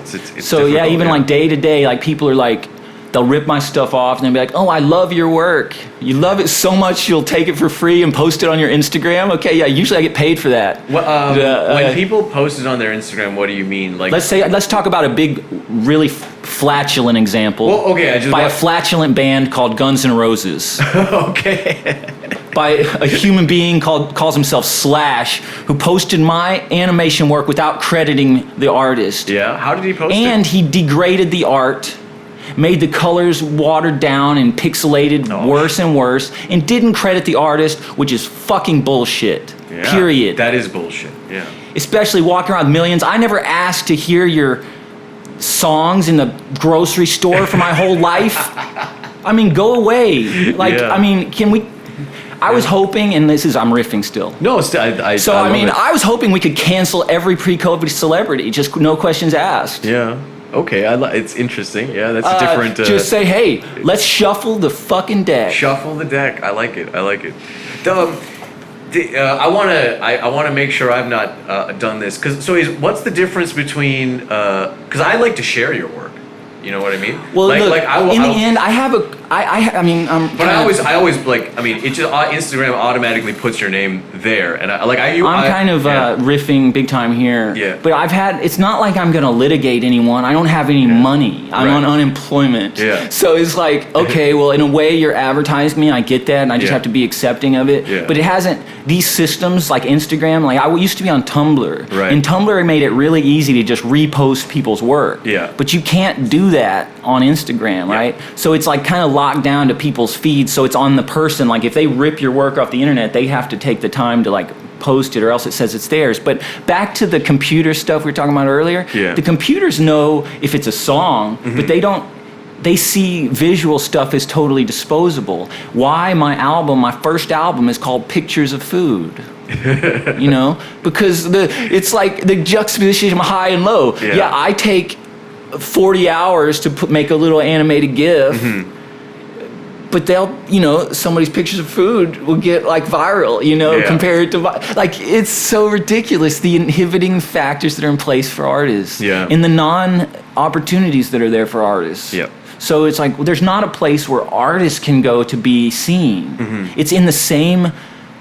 so yeah, even like day to day, like people are like, they'll rip my stuff off and they'll be like, oh, I love your work. You love it so much you'll take it for free and post it on your Instagram. Okay, yeah, usually I get paid for that. When people post it on their Instagram, what do you mean? Like, let's talk about a big, really flatulent example. Well, okay, a flatulent band called Guns N' Roses. Okay. By a human being calls himself Slash, who posted my animation work without crediting the artist. Yeah, how did he post it? And he degraded the art, made the colors watered down and pixelated worse and worse, and didn't credit the artist, which is fucking bullshit. Yeah, period. That is bullshit, yeah. Especially walking around with millions. I never asked to hear your songs in the grocery store for my whole life. I mean, go away. I mean, can we... I was hoping, and I'm riffing still. No, I was hoping we could cancel every pre-COVID celebrity, just no questions asked. Yeah. Okay, it's interesting. Yeah, that's a different... just say, hey, let's shuffle the fucking deck. Shuffle the deck. I like it. I want to make sure I've not done this. What's the difference between... Because I like to share your work. You know what I mean? Well, in the end, I have a... I always like. I mean, it just Instagram automatically puts your name there, and I'm riffing big time here. Yeah. But it's not like I'm gonna litigate anyone. I don't have any money. I'm on unemployment. Yeah. So it's like, okay, well, in a way, you're advertising me. I get that, and I just have to be accepting of it. Yeah. But it hasn't. These systems like Instagram, like I used to be on Tumblr, right. And Tumblr made it really easy to just repost people's work. Yeah. But you can't do that on Instagram, right? So it's like kind of locked down to people's feeds, so it's on the person. Like if they rip your work off the internet, they have to take the time to like post it, or else it says it's theirs. But back to the computer stuff we were talking about earlier, the computers know if it's a song, but they see visual stuff as totally disposable. Why my first album is called Pictures of Food. You know, because it's like the juxtaposition of high and low. Yeah, I take 40 hours to make a little animated GIF, but somebody's pictures of food will get like viral, compared to like, it's so ridiculous, the inhibiting factors that are in place for artists, and the non-opportunities that are there for artists. So it's like, there's not a place where artists can go to be seen. It's in the same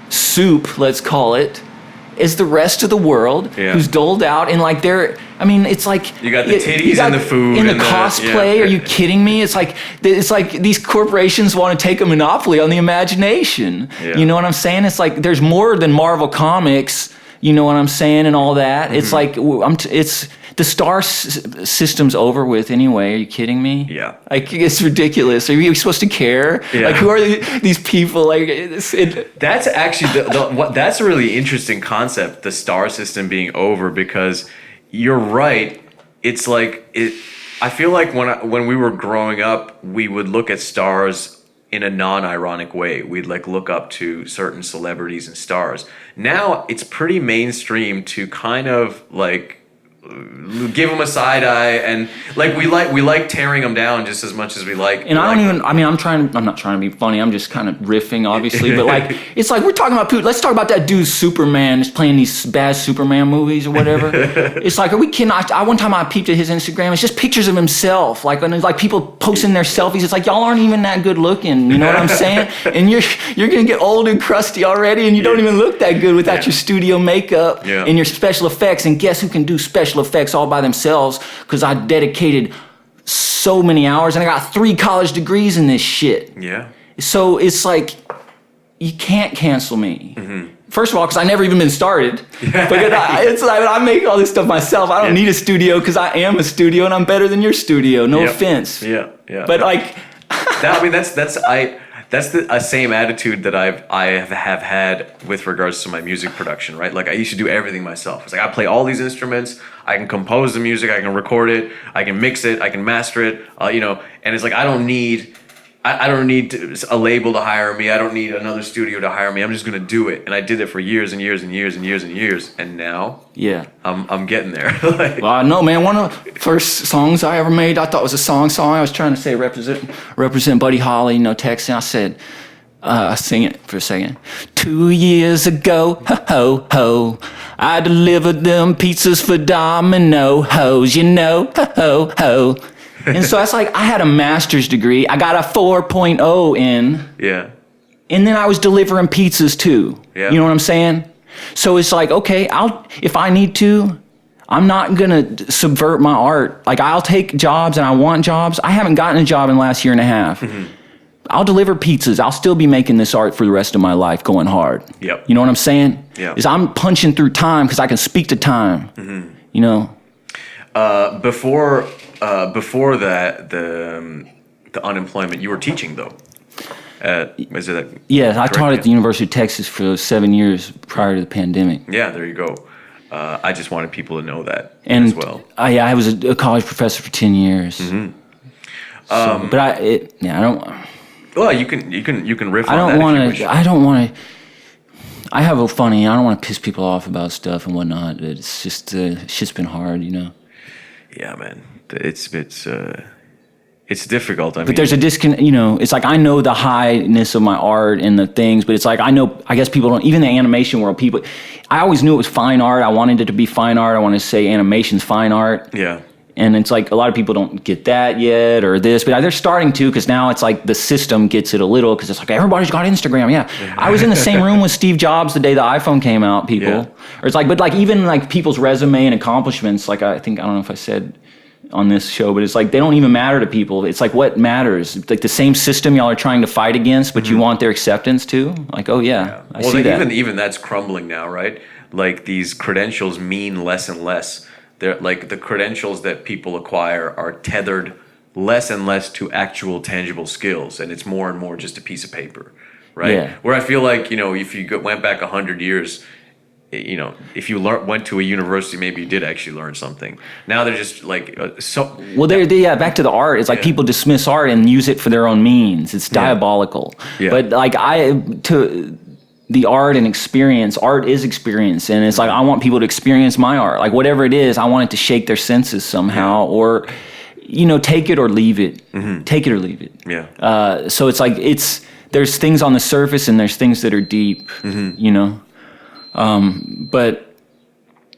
soup, let's call it, as the rest of the world, who's doled out, and like it's like you got the titties and the food and the cosplay. Are you kidding me? It's like these corporations want to take a monopoly on the imagination. You know what I'm saying? It's like there's more than Marvel Comics. You know what I'm saying, and all that. It's like it's the star system's over with anyway. Are you kidding me? Yeah. Like, it's ridiculous. Are you supposed to care? Like, who are these people? Like, that's actually that's a really interesting concept. The star system being over, because you're right. It's like I feel like when we were growing up, we would look at stars in a non-ironic way. We'd like look up to certain celebrities and stars. Now it's pretty mainstream to kind of like give them a side eye, and like we like tearing them down just as much as we like. And I don't even. I mean, I'm not trying to be funny. I'm just kind of riffing, obviously. But like, it's like we're talking about. Let's talk about that dude Superman is playing these bad Superman movies or whatever. It's like, are we kidding? One time I peeped at his Instagram. It's just pictures of himself. Like, and it's like people posting their selfies. It's like y'all aren't even that good looking. You know what I'm saying? And you're gonna get old and crusty already, and you don't even look that good without your studio makeup and your special effects. And guess who can do special effects all by themselves? Because I dedicated so many hours and I got 3 college degrees in this shit. Yeah. So it's like, you can't cancel me. First of all, because I never even been started. But it's like I make all this stuff myself. I don't need a studio because I am a studio and I'm better than your studio. No offense. Yeah. But like, that's the same attitude that I have had with regards to my music production, right? Like I used to do everything myself. It's like I play all these instruments, I can compose the music, I can record it, I can mix it, I can master it, and it's like I don't need a label to hire me. I don't need another studio to hire me. I'm just gonna do it, and I did it for years and years and years and years and years, and now I'm getting there. Like, well, I know, man. One of the first songs I ever made, I thought was a song. I was trying to say represent Buddy Holly, texting. I said, I sing it for a second. 2 years ago, ho ho, I delivered them pizzas for Domino hoes, ho ho. And so it's like I had a master's degree. I got a 4.0 in. Yeah. And then I was delivering pizzas too. Yeah. You know what I'm saying? So it's like, okay, if I need to, I'm not going to subvert my art. Like I'll take jobs and I want jobs. I haven't gotten a job in the last year and a half. I'll deliver pizzas. I'll still be making this art for the rest of my life going hard. Yep. You know what I'm saying? Yeah. Is I'm punching through time because I can speak to time. Before that, the unemployment, you were teaching though. Is it that? Yeah, I taught at the University of Texas for 7 years prior to the pandemic. Yeah, there you go. I just wanted people to know that as well. I was a college professor for 10 years. But I don't. Well, you can riff I on don't that. want to. I don't want to. I have a funny. I don't want to piss people off about stuff and whatnot. It's just shit's been hard, Yeah, man. It's difficult. But there's a disconnect. It's like I know the highness of my art and the things, but it's like I guess people don't. Even the animation world, people. I always knew it was fine art. I wanted it to be fine art. I want to say animation's fine art. Yeah. And it's like a lot of people don't get that yet or this, but they're starting to because now it's like the system gets it a little because it's like everybody's got Instagram. Yeah. I was in the same room with Steve Jobs the day the iPhone came out, people. Yeah. Or it's like, but like even like people's resume and accomplishments, like I don't know if I said on this show, but it's like they don't even matter to people. It's like what matters? It's like the same system y'all are trying to fight against, but you want their acceptance too? Like, oh yeah. I see that. Even that's crumbling now, right? Like these credentials mean less and less. They're like the credentials that people acquire are tethered less and less to actual tangible skills, and it's more and more just a piece of paper, right? Yeah. Where I feel like if you went back 100 years, if you went to a university, maybe you did actually learn something. Now they're just like so. Well, back to the art. It's like people dismiss art and use it for their own means. It's diabolical. Yeah. But like the art and experience, art is experience. And it's like, I want people to experience my art. Like whatever it is, I want it to shake their senses somehow or, take it or leave it. Take it or leave it. Yeah. So it's like, there's things on the surface and there's things that are deep, but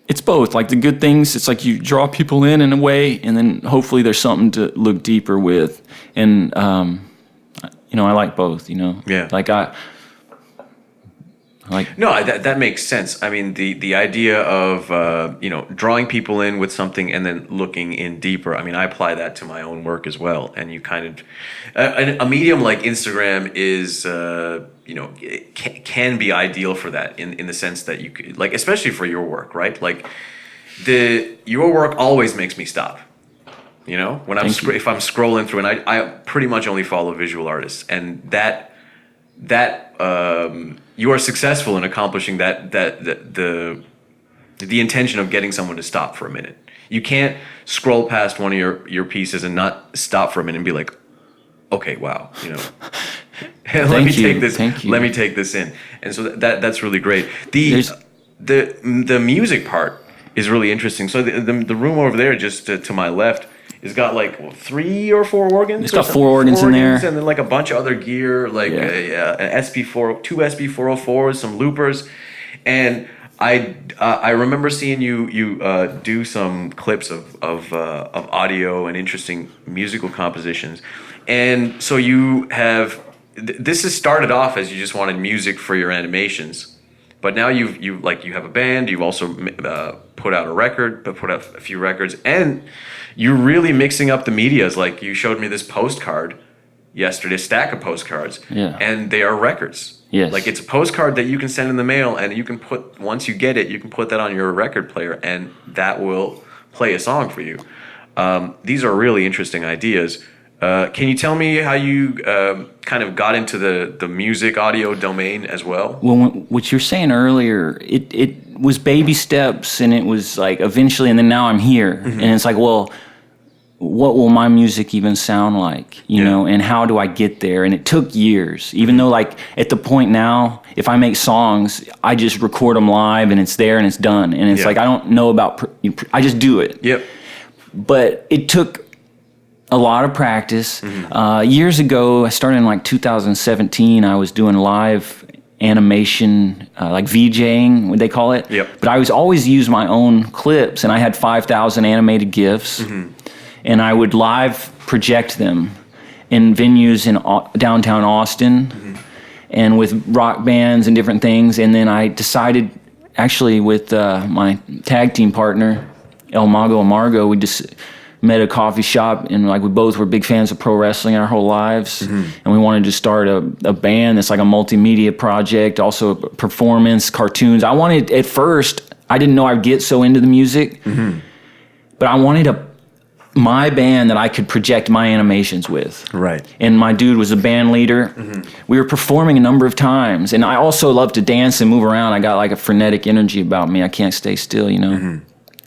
it's both. Like the good things, it's like you draw people in a way, and then hopefully there's something to look deeper with. And, I like both, Yeah. No, that makes sense. I mean, the idea of drawing people in with something and then looking in deeper. I mean, I apply that to my own work as well. And you kind of a medium like Instagram is it can be ideal for that in the sense that you could, like, especially for your work, right? Like your work always makes me stop. When if I'm scrolling through, and I pretty much only follow visual artists, and that you are successful in accomplishing the intention of getting someone to stop for a minute. You can't scroll past one of your pieces and not stop for a minute and be like, okay, wow, Let me take this. Thank you. Let me take this in. And so that's really great. There's- The music part is really interesting. So the room over there, just to my left, has got like 3 or 4 organs. It's got 4 organs in there, and then like a bunch of other gear, like an 2 SP404s, some loopers, and I remember seeing you do some clips of audio and interesting musical compositions, and so you have this has started off as you just wanted music for your animations, but now you have a band. You've also put out a few records, and you're really mixing up the medias. Like you showed me this postcard yesterday, a stack of postcards, and they are records. Yes. Like it's a postcard that you can send in the mail, and you can once you get it, you can put that on your record player, and that will play a song for you. These are really interesting ideas. Can you tell me how you kind of got into the music audio domain as well? Well, what you're saying earlier, it was baby steps, and it was like eventually, and then now I'm here, and it's like, well, what will my music even sound like, you know, and how do I get there? And it took years, even though like at the point now, if I make songs, I just record them live and it's there and it's done. And it's like, I don't know about, I just do it. Yep. But it took a lot of practice. Years ago, I started in like 2017, I was doing live animation, like VJing, what they call it. Yep. But I was always use my own clips, and I had 5,000 animated GIFs. And I would live project them in venues in downtown Austin and with rock bands and different things. And then I decided, actually with my tag team partner, El Mago Amargo, we just met at a coffee shop, and like we both were big fans of pro wrestling our whole lives. And we wanted to start a band that's like a multimedia project, also a performance, cartoons. I wanted, at first, I didn't know I'd get so into the music, but I wanted my band that I could project my animations with. Right. And my dude was a band leader. We were performing a number of times. And I also love to dance and move around. I got like a frenetic energy about me. I can't stay still, you know?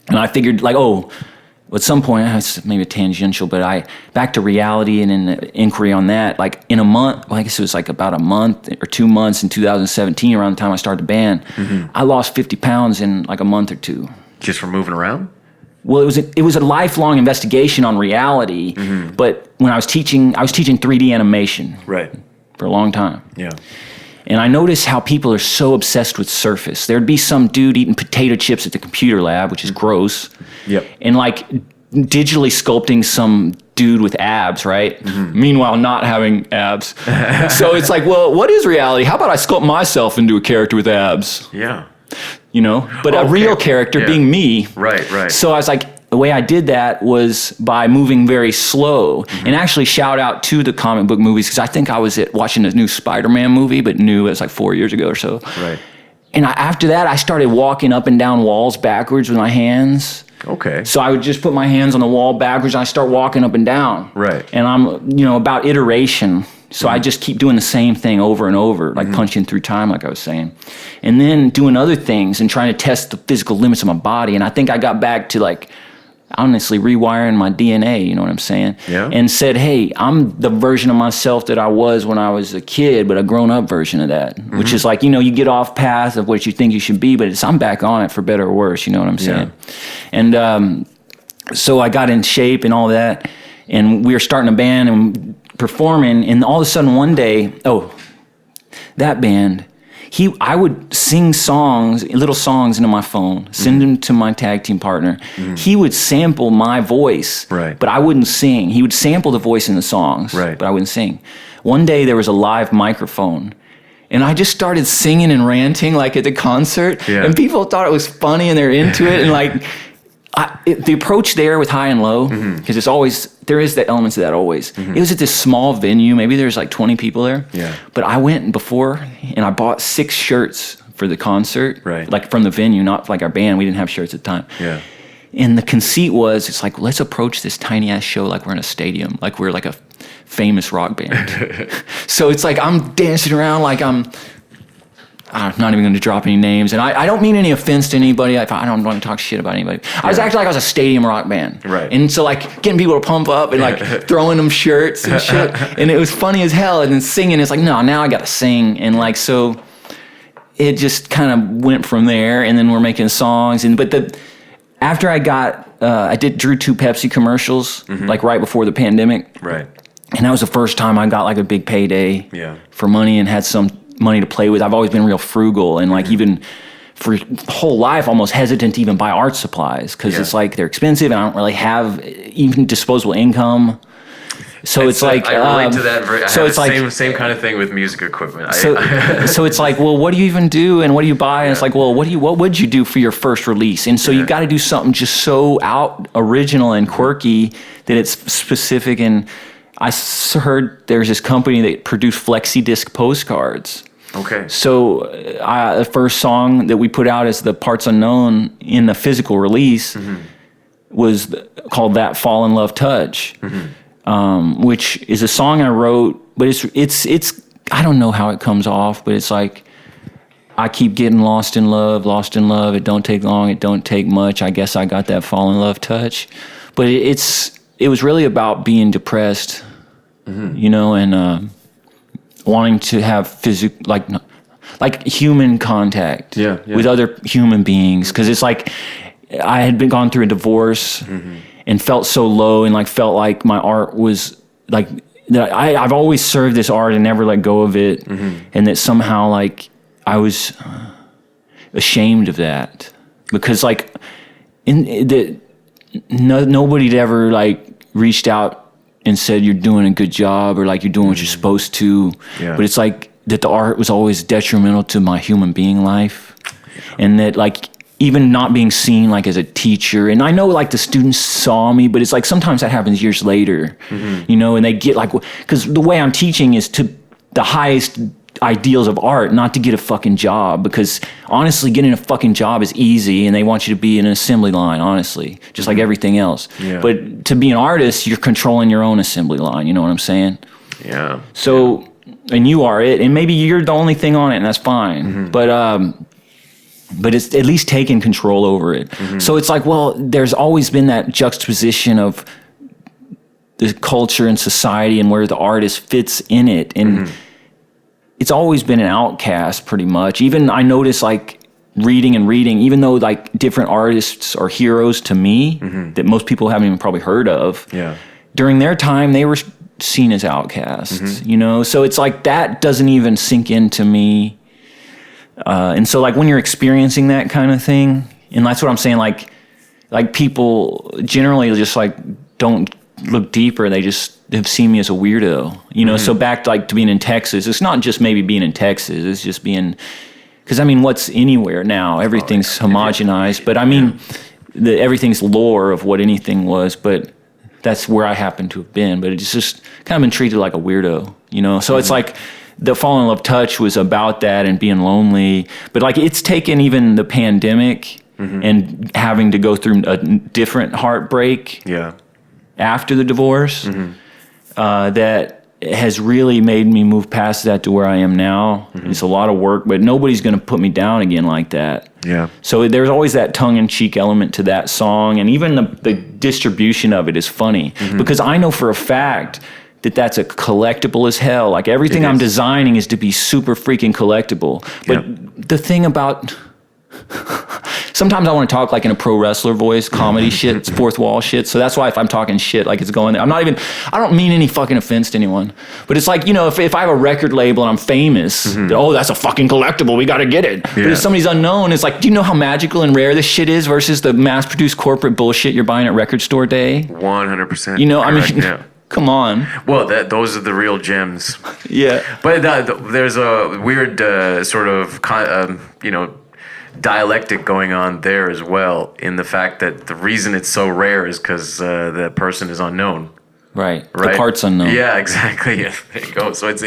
And I figured like, at some point, it's maybe tangential, but back to reality and an inquiry on that, like in a month, well, I guess it was like about a month or 2 months in 2017, around the time I started the band, I lost 50 pounds in like a month or 2. Just from moving around? Well, it was a lifelong investigation on reality, but when I was teaching 3D animation for a long time. Yeah. And I noticed how people are so obsessed with surface. There'd be some dude eating potato chips at the computer lab, which is gross. Yep. And like digitally sculpting some dude with abs, right? Meanwhile, not having abs. So it's like, well, what is reality? How about I sculpt myself into a character with abs? Yeah. You know, but a real character being me. Right. So I was like, the way I did that was by moving very slow. And actually shout out to the comic book movies, because I think I was watching a new Spider-Man movie, but knew it was like 4 years ago or so. Right. And after that, I started walking up and down walls backwards with my hands. Okay. So I would just put my hands on the wall backwards, and I start walking up and down. Right. And I'm, about iteration. So I just keep doing the same thing over and over, like punching through time, like I was saying. And then doing other things and trying to test the physical limits of my body. And I think I got back to like, honestly, rewiring my DNA, you know what I'm saying? Yeah. And said, hey, I'm the version of myself that I was when I was a kid, but a grown-up version of that, which is like, you get off path of what you think you should be, but I'm back on it for better or worse, you know what I'm saying? Yeah. And so I got in shape and all that, and we were starting a band and performing, and all of a sudden one day, that band, I would sing little songs into my phone, send them to my tag team partner. He would sample my voice, but I wouldn't sing. He would sample the voice in the songs, but I wouldn't sing. One day there was a live microphone, and I just started singing and ranting like at the concert, and people thought it was funny and they're into it, and like, the approach there with high and low, because there is the elements of that always. It was at this small venue, maybe there's like 20 people there. Yeah. But I went before and I bought 6 shirts for the concert, like from the venue, not like our band. We didn't have shirts at the time. Yeah. And the conceit was, it's like, let's approach this tiny ass show like we're in a stadium, like we're like a famous rock band. So it's like I'm dancing around like I'm I'm not even going to drop any names, and I don't mean any offense to anybody. I don't want to talk shit about anybody. I was acting like I was a stadium rock band, right? And so like getting people to pump up and like throwing them shirts and shit, and it was funny as hell. And then singing, it's like, no, now I got to sing, and like so, it just kind of went from there. And then we're making songs, after I drew 2 Pepsi commercials like right before the pandemic, right? And that was the first time I got like a big payday for money and had some money to play with. I've always been real frugal and like even for whole life almost hesitant to even buy art supplies because it's like they're expensive and I don't really have even disposable income. So it's like I relate to that. So it's like same kind of thing with music equipment. So it's like, well, what do you even do and what do you buy? And it's like, well, what would you do for your first release? And so you got to do something just so original and quirky that it's specific. And I heard there's this company that produced flexi disc postcards. Okay. So the first song that we put out as the Parts Unknown in the physical release was called That Fall in Love Touch, which is a song I wrote, but it's I don't know how it comes off, but it's like, I keep getting lost in love, it don't take long, it don't take much, I guess I got that fall in love touch. But it was really about being depressed, you know, and wanting to have like human contact with other human beings. Because it's like I had gone through a divorce and felt so low and like felt like my art was like I've always served this art and never let go of it, and that somehow like I was ashamed of that because like nobody'd ever like reached out and said you're doing a good job or like you're doing what you're supposed to, but it's like that the art was always detrimental to my human being life, and that like even not being seen like as a teacher, and I know like the students saw me, but it's like sometimes that happens years later, you know, and they get like, because the way I'm teaching is to the highest ideals of art, not to get a fucking job, because honestly getting a fucking job is easy and they want you to be in an assembly line, honestly, just like everything else. But to be an artist, you're controlling your own assembly line, you know what I'm saying? So and you are it, and maybe you're the only thing on it, and that's fine, but it's at least taking control over it. So it's like, well, there's always been that juxtaposition of the culture and society and where the artist fits in it, and it's always been an outcast pretty much. Even I notice like reading, even though like different artists are heroes to me that most people haven't even probably heard of, during their time they were seen as outcasts, you know? So it's like that doesn't even sink into me. And so like when you're experiencing that kind of thing, and that's what I'm saying, like people generally just like don't look deeper, they just have seen me as a weirdo, you know? So back like to being in Texas, it's not just maybe being in Texas, it's just being, because I mean, what's anywhere now? Everything's homogenized, but I mean, everything's lore of what anything was, but that's where I happen to have been, but it's just kind of been treated like a weirdo, you know? So it's like, the Fall in Love Touch was about that and being lonely, but like it's taken even the pandemic and having to go through a different heartbreak after the divorce that has really made me move past that to where I am now. It's a lot of work, but nobody's going to put me down again like that. So there's always that tongue-in-cheek element to that song, and even the distribution of it is funny because I know for a fact that's a collectible as hell. Like everything I'm designing is to be super freaking collectible. But the thing about sometimes I want to talk like in a pro wrestler voice, comedy shit, fourth wall shit. So that's why if I'm talking shit, like it's going there. I don't mean any fucking offense to anyone. But it's like, you know, if I have a record label and I'm famous, that's a fucking collectible, we got to get it. But if somebody's unknown, it's like, do you know how magical and rare this shit is versus the mass-produced corporate bullshit you're buying at record store day? 100%. You know, correct. I mean... Come on. Well, those are the real gems. But there's a weird sort of, dialectic going on there as well, in the fact that the reason it's so rare is because the person is unknown. Right. The part's unknown. Yeah, exactly. Yeah, there you go. So that's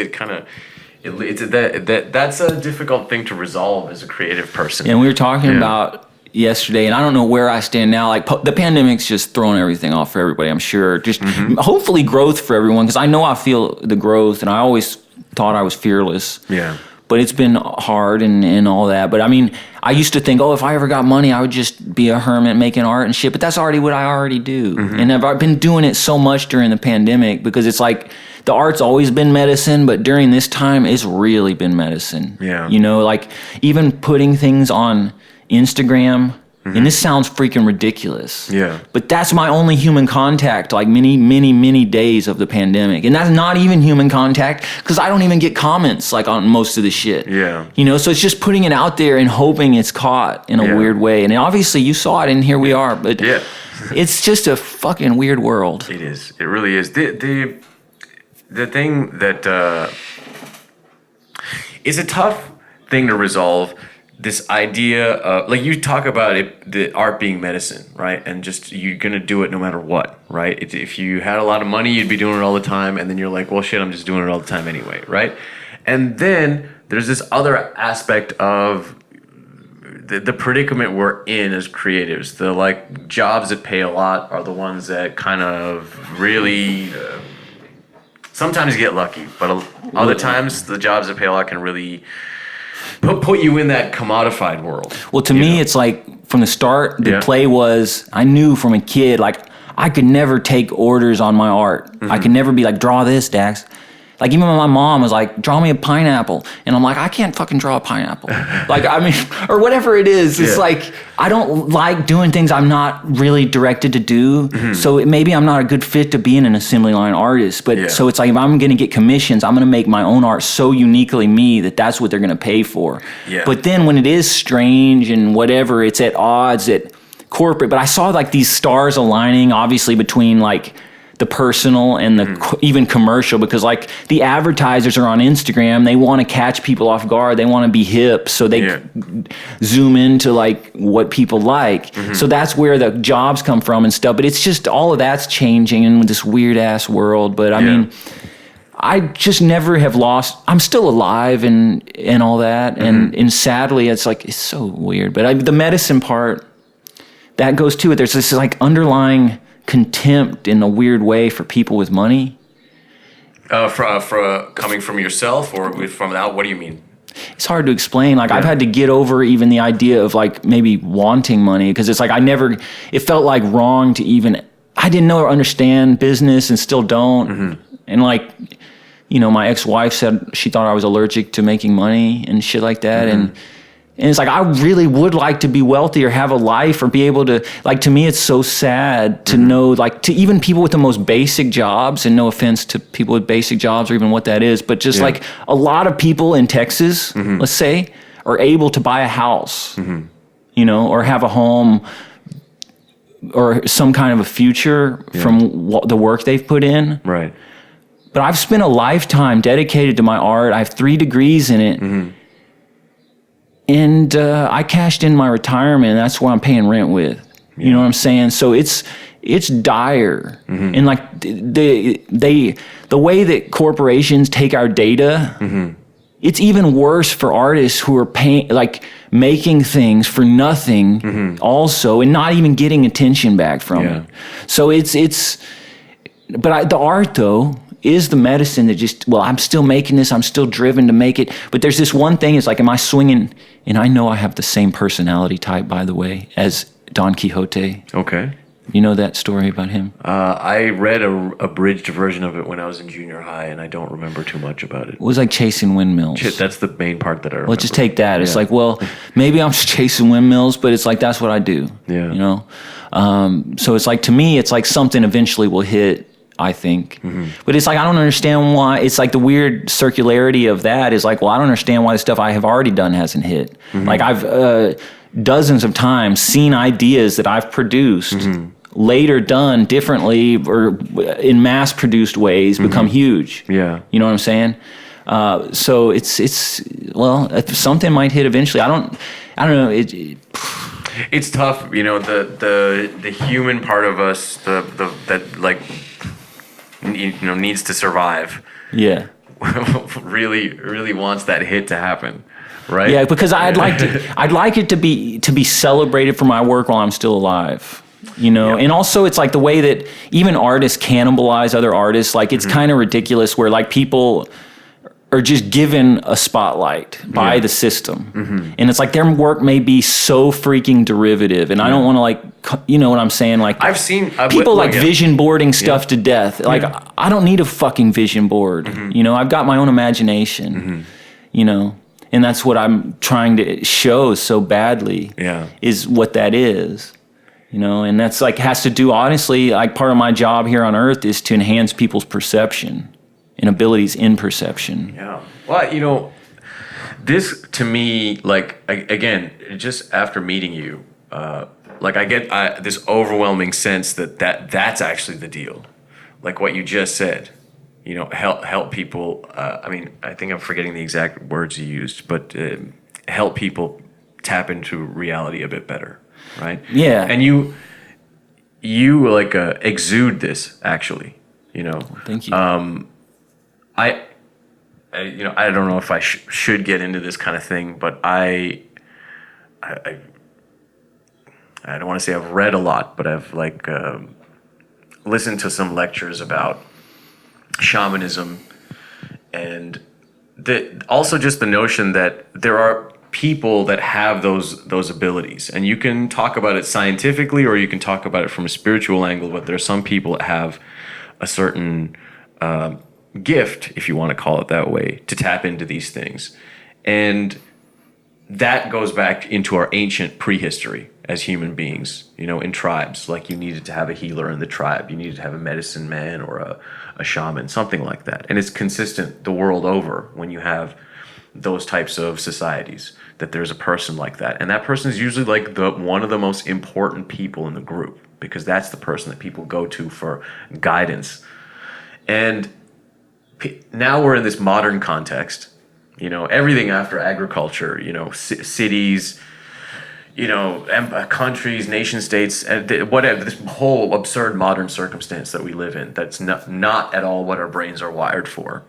a difficult thing to resolve as a creative person. And we were talking about yesterday, and I don't know where I stand now. Like the pandemic's just throwing everything off for everybody, I'm sure. Just hopefully growth for everyone, because I know I feel the growth, and I always thought I was fearless. but it's been hard and all that. But I mean, I used to think, if I ever got money, I would just be a hermit making art and shit. But that's already what I already do. And I've been doing it so much during the pandemic because it's like the art's always been medicine, but during this time, it's really been medicine. Yeah. You know, like even putting things on Instagram. And this sounds freaking ridiculous. Yeah. But that's my only human contact, like many days of the pandemic. And that's not even human contact because I don't even get comments like on most of the shit. Yeah. You know, so it's just putting it out there and hoping it's caught in a weird way. And obviously you saw it and here we are. But it's just a fucking weird world. It is. It really is. The thing that is a tough thing to resolve. This idea of, like, you talk about it, the art being medicine, right? And just you're gonna do it no matter what, right? If you had a lot of money, you'd be doing it all the time, and then you're like, well, shit, I'm just doing it all the time anyway, right? And then there's this other aspect of the predicament we're in as creatives. The like jobs that pay a lot are the ones that kind of really sometimes get lucky, but other times the jobs that pay a lot can really put you in that commodified world. Well, to me, it's like from the start, the play was, I knew from a kid, like I could never take orders on my art. I could never be like, draw this, Dax. Like even when my mom was like, draw me a pineapple. And I'm like, I can't fucking draw a pineapple. Like, I mean, or whatever it is. It's like, I don't like doing things I'm not really directed to do. So maybe I'm not a good fit to being an assembly line artist. But so it's like, if I'm going to get commissions, I'm going to make my own art so uniquely me that that's what they're going to pay for. But then when it is strange and whatever, it's at odds at corporate. But I saw like these stars aligning, obviously, between like the personal and the even commercial, because like the advertisers are on Instagram, they want to catch people off guard, they want to be hip, so they zoom into like what people like. So that's where the jobs come from and stuff. But it's just all of that's changing in this weird ass world. But I mean, I just never have lost. I'm still alive and all that, and sadly, it's like it's so weird. But the medicine part that goes to it. There's this like underlying contempt in a weird way for people with money. For coming from yourself or from out? What do you mean? It's hard to explain. Like I've had to get over even the idea of like maybe wanting money, because it's like it felt like wrong to even, I didn't know or understand business and still don't. And like, you know, my ex-wife said she thought I was allergic to making money and shit like that. And it's like, I really would like to be wealthy or have a life or be able to, like, to me, it's so sad to know, like, to even people with the most basic jobs, and no offense to people with basic jobs or even what that is, but just like a lot of people in Texas, let's say, are able to buy a house, you know, or have a home or some kind of a future from the work they've put in. Right. But I've spent a lifetime dedicated to my art. I have 3 degrees in it. And I cashed in my retirement, and that's what I'm paying rent with. You know what I'm saying? So it's dire. And like the way that corporations take our data, it's even worse for artists who are paying, like making things for nothing also, and not even getting attention back from it. So the art though is the medicine that just, well, I'm still making this, I'm still driven to make it. But there's this one thing, it's like, am I swinging? And I know I have the same personality type, by the way, as Don Quixote. Okay. You know that story about him? I read a abridged version of it when I was in junior high, and I don't remember too much about it. It was like chasing windmills. Shit, that's the main part that I remember. Let's just take that. It's like, well, maybe I'm just chasing windmills, but it's like, that's what I do. Yeah. You know? So it's like, to me, it's like something eventually will hit, I think. But it's like, I don't understand why. It's like the weird circularity of that is like, well, I don't understand why the stuff I have already done hasn't hit. Like I've dozens of times seen ideas that I've produced later done differently or in mass produced ways become huge. Yeah. You know what I'm saying? So it's well, something might hit eventually. I don't know. It's tough, you know, the human part of us, that like, you know, needs to survive. Yeah. really wants that hit to happen, right? Yeah, because I'd like it to be celebrated for my work while I'm still alive. You know, and also it's like the way that even artists cannibalize other artists. Like it's kind of ridiculous where like people are just given a spotlight by the system. And it's like their work may be so freaking derivative. And I don't want to like, you know what I'm saying? Like I've seen people like vision boarding stuff to death. Like I don't need a fucking vision board. You know, I've got my own imagination, you know, and that's what I'm trying to show so badly is what that is. You know, and that's like has to do, honestly, like part of my job here on Earth is to enhance people's perception and abilities in perception. Yeah. Well, you know, this to me, like, again, just after meeting you, like I get this overwhelming sense that's actually the deal. Like what you just said, you know, help people. I mean, I think I'm forgetting the exact words you used, but help people tap into reality a bit better. Right. Yeah. And you like exude this actually, you know. Thank you. I you know, I don't know if I should get into this kind of thing, but I don't want to say I've read a lot, but I've like listened to some lectures about shamanism, and also just the notion that there are people that have those abilities, and you can talk about it scientifically or you can talk about it from a spiritual angle, but there are some people that have a certain gift, if you want to call it that way, to tap into these things. And that goes back into our ancient prehistory as human beings, you know, in tribes. Like you needed to have a healer in the tribe, you needed to have a medicine man or a shaman, something like that. And it's consistent the world over when you have those types of societies, that there's a person like that, and that person is usually like one of the most important people in the group, because that's the person that people go to for guidance. And now we're in this modern context, you know, everything after agriculture, you know, cities, you know, countries, nation states, whatever, this whole absurd modern circumstance that we live in, that's not at all what our brains are wired for.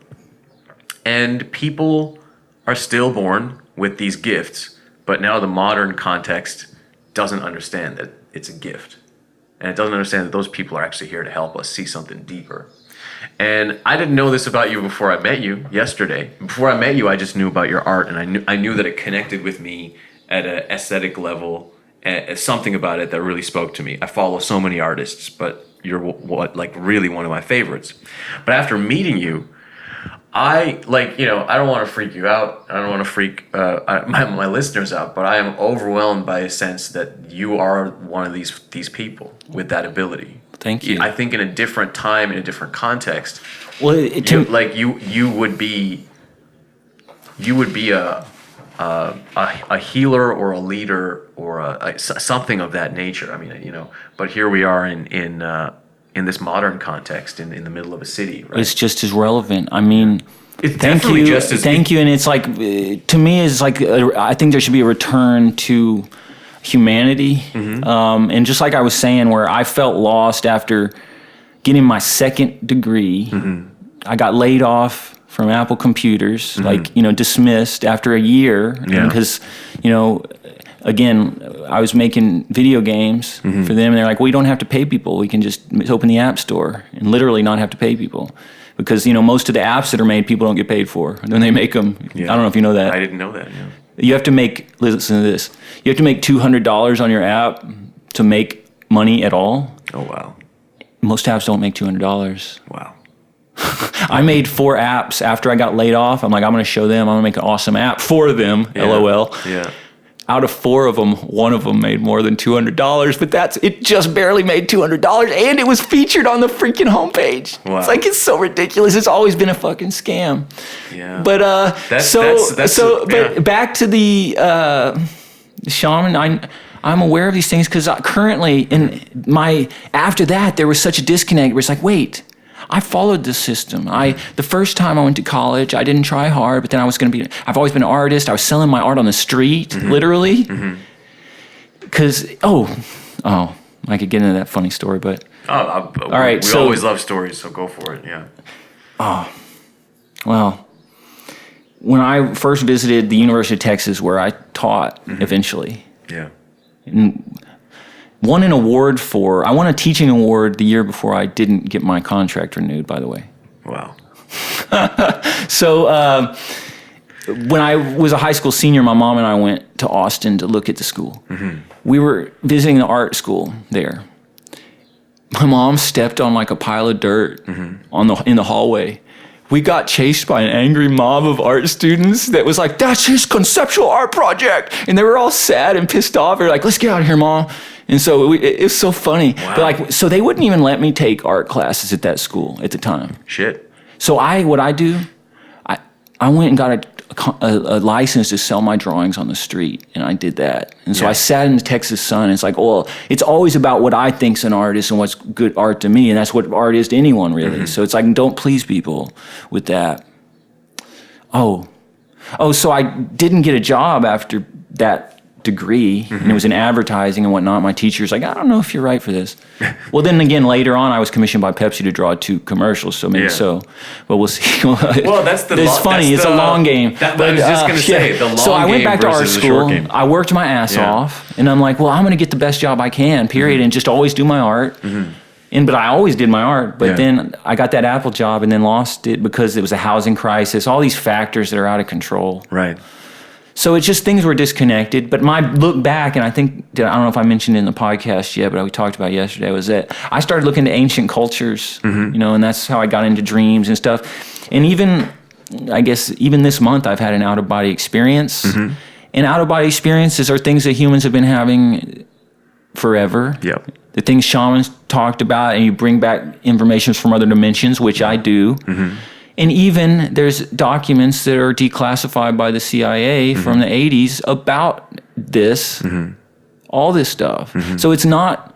And people are still born with these gifts, but now the modern context doesn't understand that it's a gift. And it doesn't understand that those people are actually here to help us see something deeper. And I didn't know this about you before I met you yesterday. Before I met you, I just knew about your art, and I knew that it connected with me at an aesthetic level, something about it that really spoke to me. I follow so many artists, but you're like really one of my favorites. But after meeting you, I like, you know, I don't want to freak you out. I don't want to freak my listeners out, but I am overwhelmed by a sense that you are one of these people with that ability. Thank you. I think in a different time, in a different context, well, you would be a healer or a leader or something of that nature. I mean, you know, but here we are in this modern context, in the middle of a city, right? It's just as relevant. I mean, thank you. And it's like, to me, it's like, I think there should be a return to humanity. And just like I was saying, where I felt lost after getting my second degree, I got laid off from Apple Computers, like, you know, dismissed after a year, because, you know, again, I was making video games for them, and they're like, well, you don't have to pay people. We can just open the App Store and literally not have to pay people. Because, you know, most of the apps that are made, people don't get paid for. And then they make them. I don't know if you know that. I didn't know that, yeah. You have to make, listen to this, you have to make $200 on your app to make money at all. Oh, wow. Most apps don't make $200. Wow. I made 4 apps after I got laid off. I'm like, I'm going to show them. I'm going to make an awesome app for them, LOL. Yeah. Out of 4 of them, 1 of them made more than $200, but it just barely made $200, and it was featured on the freaking homepage. Wow. It's like, it's so ridiculous. It's always been a fucking scam. Yeah. But back to the shaman. I'm aware of these things because currently after that there was such a disconnect where it's like, wait, I followed this system. The first time I went to college, I didn't try hard, but then I've always been an artist. I was selling my art on the street, literally. Because, I could get into that funny story, but. All right. We always love stories, so go for it, yeah. Oh, well, when I first visited the University of Texas, where I taught eventually. Yeah. And won an award I won a teaching award the year before I didn't get my contract renewed, by the way. Wow. So when I was a high school senior, my mom and I went to Austin to look at the school. Mm-hmm. We were visiting the art school there. My mom stepped on like a pile of dirt in the hallway. We got chased by an angry mob of art students that was like, that's his conceptual art project. And they were all sad and pissed off. They're like, let's get out of here, Mom. And so it was so funny. Wow. But like, so they wouldn't even let me take art classes at that school at the time. Shit. So what I do, I went and got a license to sell my drawings on the street, and I did that. And so I sat in the Texas sun, and it's like, well, it's always about what I think's an artist and what's good art to me, and that's what art is to anyone, really. Mm-hmm. So it's like, don't please people with that. Oh, so I didn't get a job after that degree, and it was in advertising and whatnot. My teacher's like, I don't know if you're right for this. Well, then again, later on, I was commissioned by Pepsi to draw 2 commercials, so maybe so. But we'll see. Well, that's the. It's funny. It's a long game. I was just gonna say the long game. So I went back to art school. I worked my ass off, and I'm like, well, I'm gonna get the best job I can. Period, and just always do my art. Mm-hmm. But I always did my art. But then I got that Apple job and then lost it because it was a housing crisis. All these factors that are out of control. Right. So it's just things were disconnected. But my look back, and I think, I don't know if I mentioned it in the podcast yet, but we talked about it yesterday, was that I started looking to ancient cultures, and that's how I got into dreams and stuff. And even, I guess, even this month, I've had an out-of-body experience. Mm-hmm. And out-of-body experiences are things that humans have been having forever. Yep. The things shamans talked about, and you bring back information from other dimensions, which I do. Mm-hmm. And even there's documents that are declassified by the CIA from the 80s about this, all this stuff. Mm-hmm. So it's not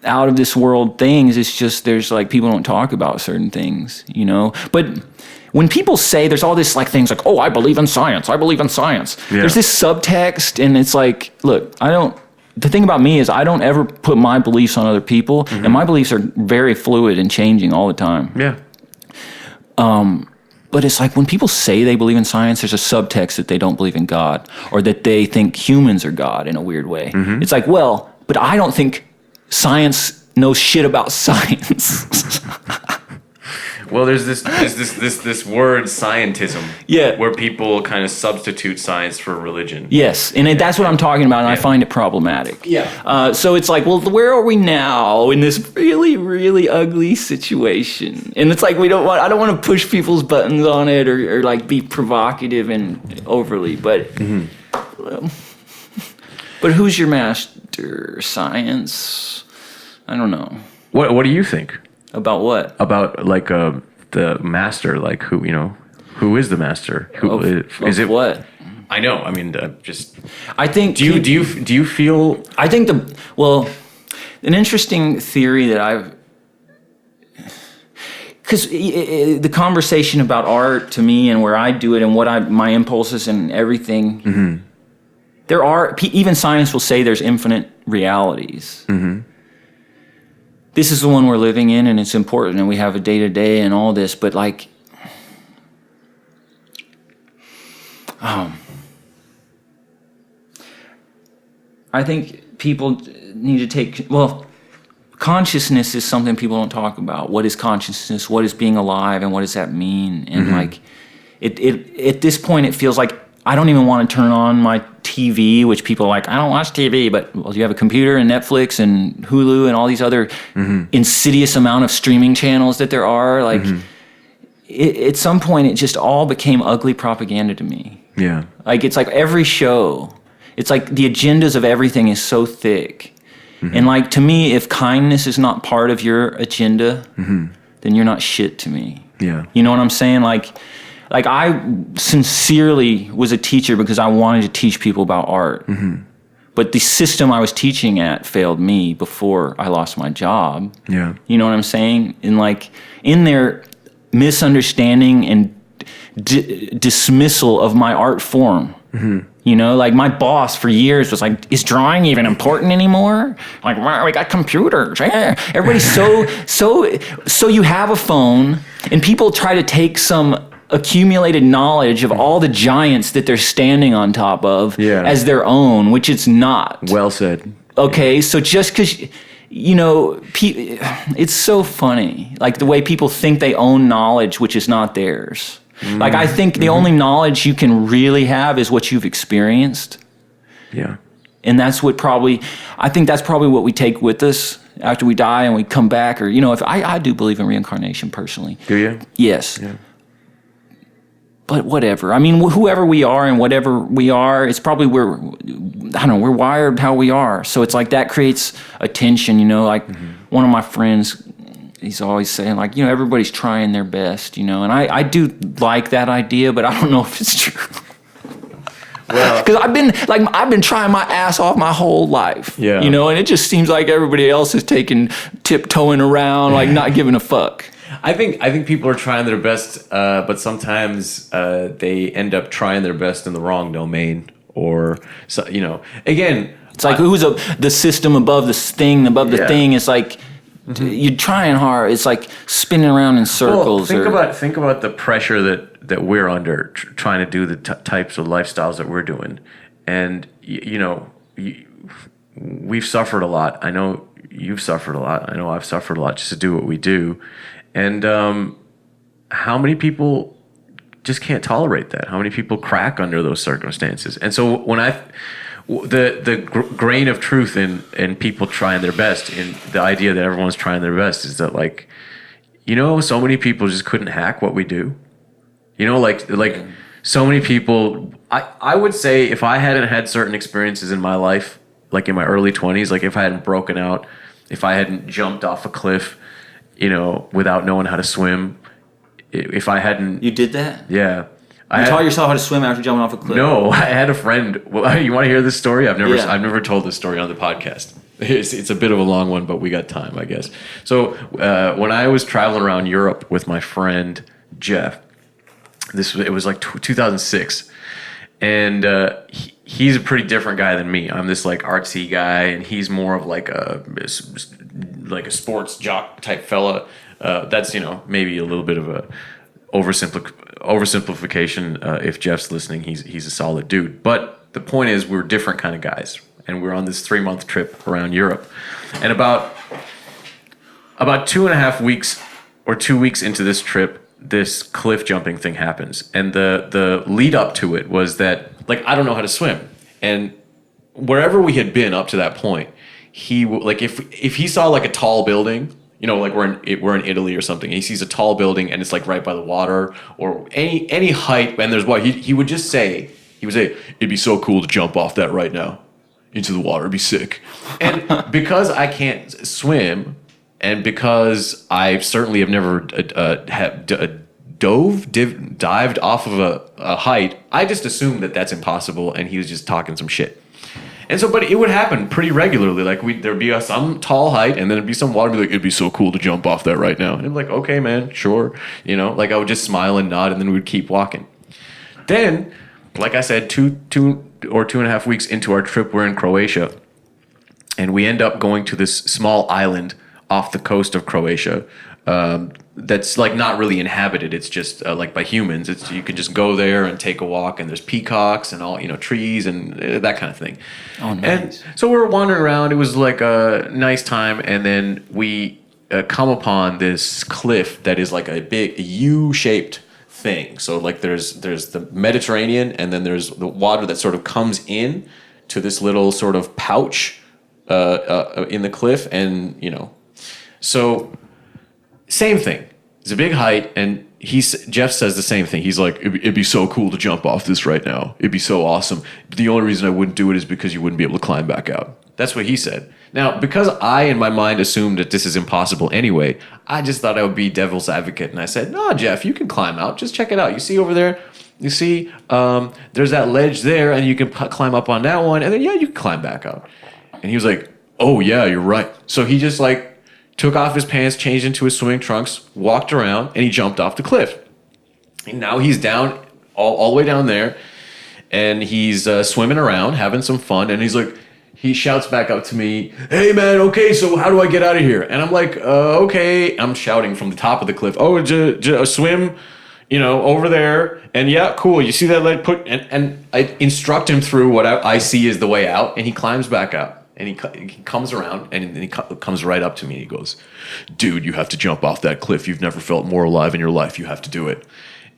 out of this world things. It's just there's like people don't talk about certain things, But when people say there's all this like things like, oh, I believe in science. There's this subtext, and it's like, look, the thing about me is I don't ever put my beliefs on other people, and my beliefs are very fluid and changing all the time. Yeah. But it's like when people say they believe in science, there's a subtext that they don't believe in God, or that they think humans are God in a weird way. Mm-hmm. It's like, well, but I don't think science knows shit about science. Well, there's this word scientism, where people kind of substitute science for religion. Yes, and that's what I'm talking about, and I find it problematic. Yeah. So it's like, well, where are we now in this really, really ugly situation? And it's like I don't want to push people's buttons on it or like be provocative and overly, but but who's your master? Science? I don't know. What do you think? About what? About like the master, like who is the master? Is it what? I know. I mean, just. I think. Do you feel? I think an interesting theory that because the conversation about art to me and where I do it and my impulses and everything. Mm-hmm. There are even science will say there's infinite realities. Mm-hmm. This is the one we're living in, and it's important, and we have a day-to-day and all this, but like, I think people need to consciousness is something people don't talk about. What is consciousness? What is being alive? And what does that mean? And like, it at this point, it feels like I don't even want to turn on my TV, which people are like, I don't watch TV, but you have a computer and Netflix and Hulu and all these other insidious amount of streaming channels that there are. Like, at some point, it just all became ugly propaganda to me. Yeah. Like, it's like every show, it's like the agendas of everything is so thick. Mm-hmm. And like, to me, if kindness is not part of your agenda, then you're not shit to me. Yeah. You know what I'm saying? Like I sincerely was a teacher because I wanted to teach people about art. Mm-hmm. But the system I was teaching at failed me before I lost my job. Yeah. You know what I'm saying? And like in their misunderstanding and dismissal of my art form. Mm-hmm. Like my boss for years was like, is drawing even important anymore? Like, well, we got computers. Yeah. Everybody's so you have a phone and people try to take some accumulated knowledge of all the giants that they're standing on top of as their own, which it's not. Well said. Okay, so just because, it's so funny. Like the way people think they own knowledge, which is not theirs. Like, I think the only knowledge you can really have is what you've experienced. Yeah. And that's what I think that's probably what we take with us after we die and we come back. Or, if I do believe in reincarnation personally. Do you? Yes. Yeah. But whatever. I mean, whoever we are and whatever we are, it's probably we're wired how we are. So it's like that creates a tension, like one of my friends, he's always saying like, everybody's trying their best, and I do like that idea, but I don't know if it's true. Well, because I've been trying my ass off my whole life, and it just seems like everybody else is tiptoeing around, like not giving a fuck. I think people are trying their best, but sometimes they end up trying their best in the wrong domain, or again, it's like who's the system above the thing, the thing. It's like you're trying hard. It's like spinning around in circles. Well, think about the pressure that we're under trying to do the types of lifestyles that we're doing, and we've suffered a lot. I know you've suffered a lot. I know I've suffered a lot just to do what we do. And how many people just can't tolerate that? How many people crack under those circumstances? And so when the grain of truth in people trying their best, in the idea that everyone's trying their best, is that like, so many people just couldn't hack what we do. Like so many people. I would say if I hadn't had certain experiences in my life, like in my early 20s, like if I hadn't broken out, if I hadn't jumped off a cliff, without knowing how to swim, if I hadn't... You did that? Yeah. You taught yourself how to swim after jumping off a cliff? No, I had a friend... Well, you want to hear this story? I've never told this story on the podcast. It's a bit of a long one, but we got time, I guess. So when I was traveling around Europe with my friend Jeff, it was like 2006, and he's a pretty different guy than me. I'm this like artsy guy, and he's more of like a sports jock type fella. That's maybe a little bit of a oversimplification. If Jeff's listening, he's a solid dude. But the point is, we're different kind of guys, and we're on this 3-month trip around Europe, and about 2.5 weeks or 2 weeks into this trip, this cliff jumping thing happens, and the lead up to it was that like I don't know how to swim, and wherever we had been up to that point, he like if he saw like a tall building, like we're in Italy or something, and he sees a tall building and it's like right by the water or any height and there's water, he would say it'd be so cool to jump off that right now into the water, it'd be sick. And because I can't swim, and because I certainly have never dived off of a height, I just assumed that that's impossible, and he was just talking some shit. And so, but it would happen pretty regularly. Like there'd be some tall height, and then it'd be some water. Be like, it'd be so cool to jump off that right now. And I'm like, okay, man, sure. Like I would just smile and nod, and then we'd keep walking. Then, like I said, 2 or 2.5 weeks into our trip, we're in Croatia, and we end up going to this small island off the coast of Croatia, that's like not really inhabited. It's just like by humans. You can just go there and take a walk, and there's peacocks and all trees and that kind of thing. Oh, nice. And so we were wandering around. It was like a nice time, and then we come upon this cliff that is like a big U-shaped thing. So like there's the Mediterranean, and then there's the water that sort of comes in to this little sort of pouch in the cliff, and So, same thing. It's a big height, and Jeff says the same thing. He's like, it'd be so cool to jump off this right now. It'd be so awesome. The only reason I wouldn't do it is because you wouldn't be able to climb back out. That's what he said. Now, because I, in my mind, assumed that this is impossible anyway, I just thought I would be devil's advocate, and I said, no, Jeff, you can climb out. Just check it out. You see over there? You see, there's that ledge there, and you can climb up on that one, and then, yeah, you can climb back out. And he was like, oh, yeah, you're right. So he just, took off his pants, changed into his swimming trunks, walked around, and he jumped off the cliff. And now he's down, all the way down there, and he's swimming around, having some fun, and he shouts back up to me, hey man, okay, so how do I get out of here? And I'm like, okay. I'm shouting from the top of the cliff, swim, over there, and yeah, cool, you see that leg, and I instruct him through what I see is the way out, and he climbs back out. And he comes around, and he comes right up to me. And he goes, dude, you have to jump off that cliff. You've never felt more alive in your life. You have to do it.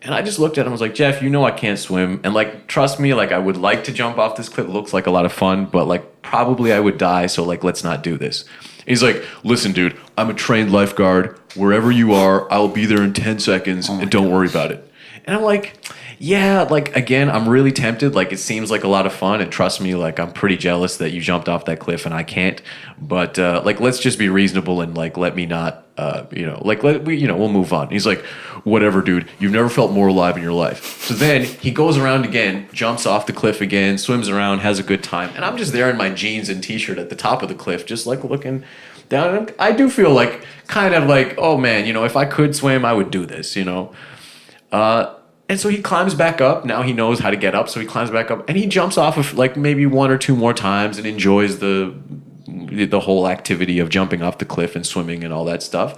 And I just looked at him. I was like, Jeff, you know I can't swim. And, like, trust me, like, I would like to jump off this cliff. It looks like a lot of fun. But, like, probably I would die. So, like, let's not do this. And he's like, listen, dude, I'm a trained lifeguard. Wherever you are, I'll be there in 10 seconds. And don't worry about it. And I'm like, yeah, like, again, I'm really tempted. Like, it seems like a lot of fun. And trust me, like, I'm pretty jealous that you jumped off that cliff and I can't. But, like, let's just be reasonable and, like, let me not, we'll move on. He's like, whatever, dude. You've never felt more alive in your life. So then he goes around again, jumps off the cliff again, swims around, has a good time. And I'm just there in my jeans and t-shirt at the top of the cliff, just, like, looking down. And I do feel like, kind of like, oh, man, if I could swim, I would do this, And so he climbs back up. Now he knows how to get up, so he climbs back up. And he jumps off of, like, maybe one or two more times and enjoys the whole activity of jumping off the cliff and swimming and all that stuff.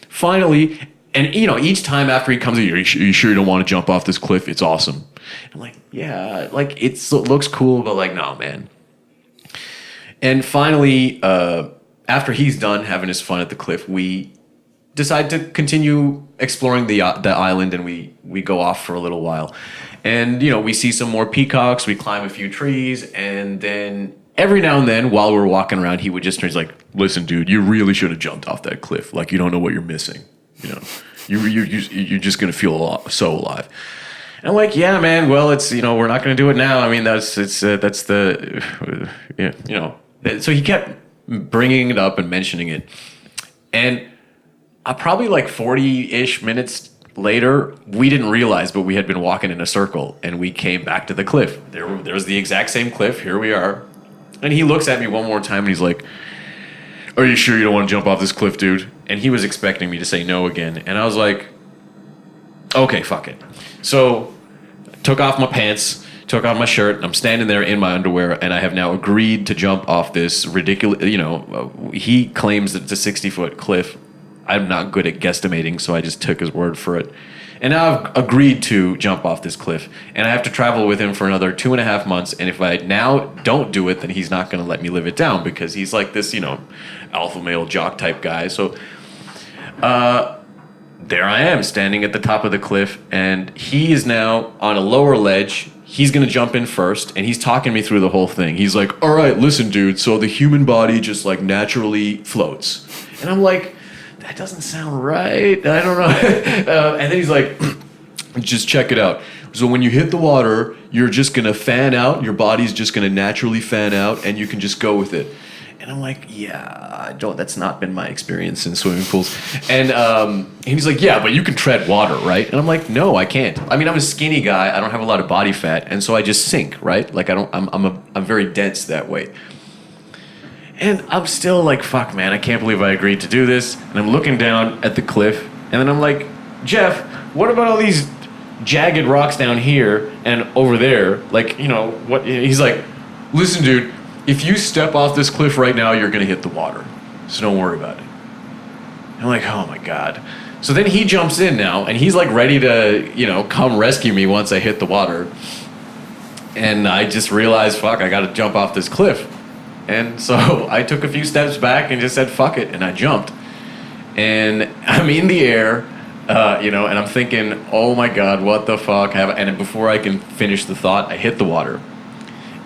Finally, and, each time after he comes in, are you sure you don't want to jump off this cliff? It's awesome. I'm like, yeah, like, it looks cool, but, like, no, man. And finally, after he's done having his fun at the cliff, we decide to continue exploring the island, and we go off for a little while. And, we see some more peacocks, we climb a few trees, and then every now and then while we're walking around, he would just turn, he's like, listen, dude, you really should have jumped off that cliff. Like, you don't know what you're missing. You're just going to feel so alive. And I'm like, yeah, man, well, it's, we're not going to do it now. I mean, that's the, So he kept bringing it up and mentioning it. And probably like 40-ish minutes later, we didn't realize, but we had been walking in a circle, and we came back to the cliff. There's the exact same cliff. Here we are. And he looks at me one more time, and he's like, are you sure you don't want to jump off this cliff, dude? And he was expecting me to say no again. And I was like, okay, fuck it. So took off my pants, took off my shirt, and I'm standing there in my underwear, and I have now agreed to jump off this ridiculous, he claims that it's a 60-foot cliff. I'm not good at guesstimating, so I just took his word for it. And now I've agreed to jump off this cliff, and I have to travel with him for another 2.5 months. And if I now don't do it, then he's not going to let me live it down, because he's like this, alpha male jock type guy. So there I am standing at the top of the cliff, and he is now on a lower ledge. He's going to jump in first, and he's talking me through the whole thing. He's like, all right, listen, dude, so the human body just, like, naturally floats. And I'm like, that doesn't sound right. I don't know. And then he's like, just check it out. So when you hit the water, you're just going to fan out. Your body's just going to naturally fan out, and you can just go with it. And I'm like, yeah, that's not been my experience in swimming pools. And he's like, yeah, but you can tread water, right? And I'm like, no, I can't. I mean, I'm a skinny guy. I don't have a lot of body fat. And so I just sink, right? Like, I'm very dense that way. And I'm still like, fuck, man, I can't believe I agreed to do this. And I'm looking down at the cliff, and then I'm like, Jeff, what about all these jagged rocks down here and over there? Like, what? He's like, listen, dude, if you step off this cliff right now, you're going to hit the water. So don't worry about it. And I'm like, oh, my God. So then he jumps in now, and he's like ready to, come rescue me once I hit the water. And I just realized, fuck, I got to jump off this cliff. And so I took a few steps back and just said, fuck it, and I jumped. And I'm in the air, and I'm thinking, oh my God, what the fuck? And before I can finish the thought, I hit the water.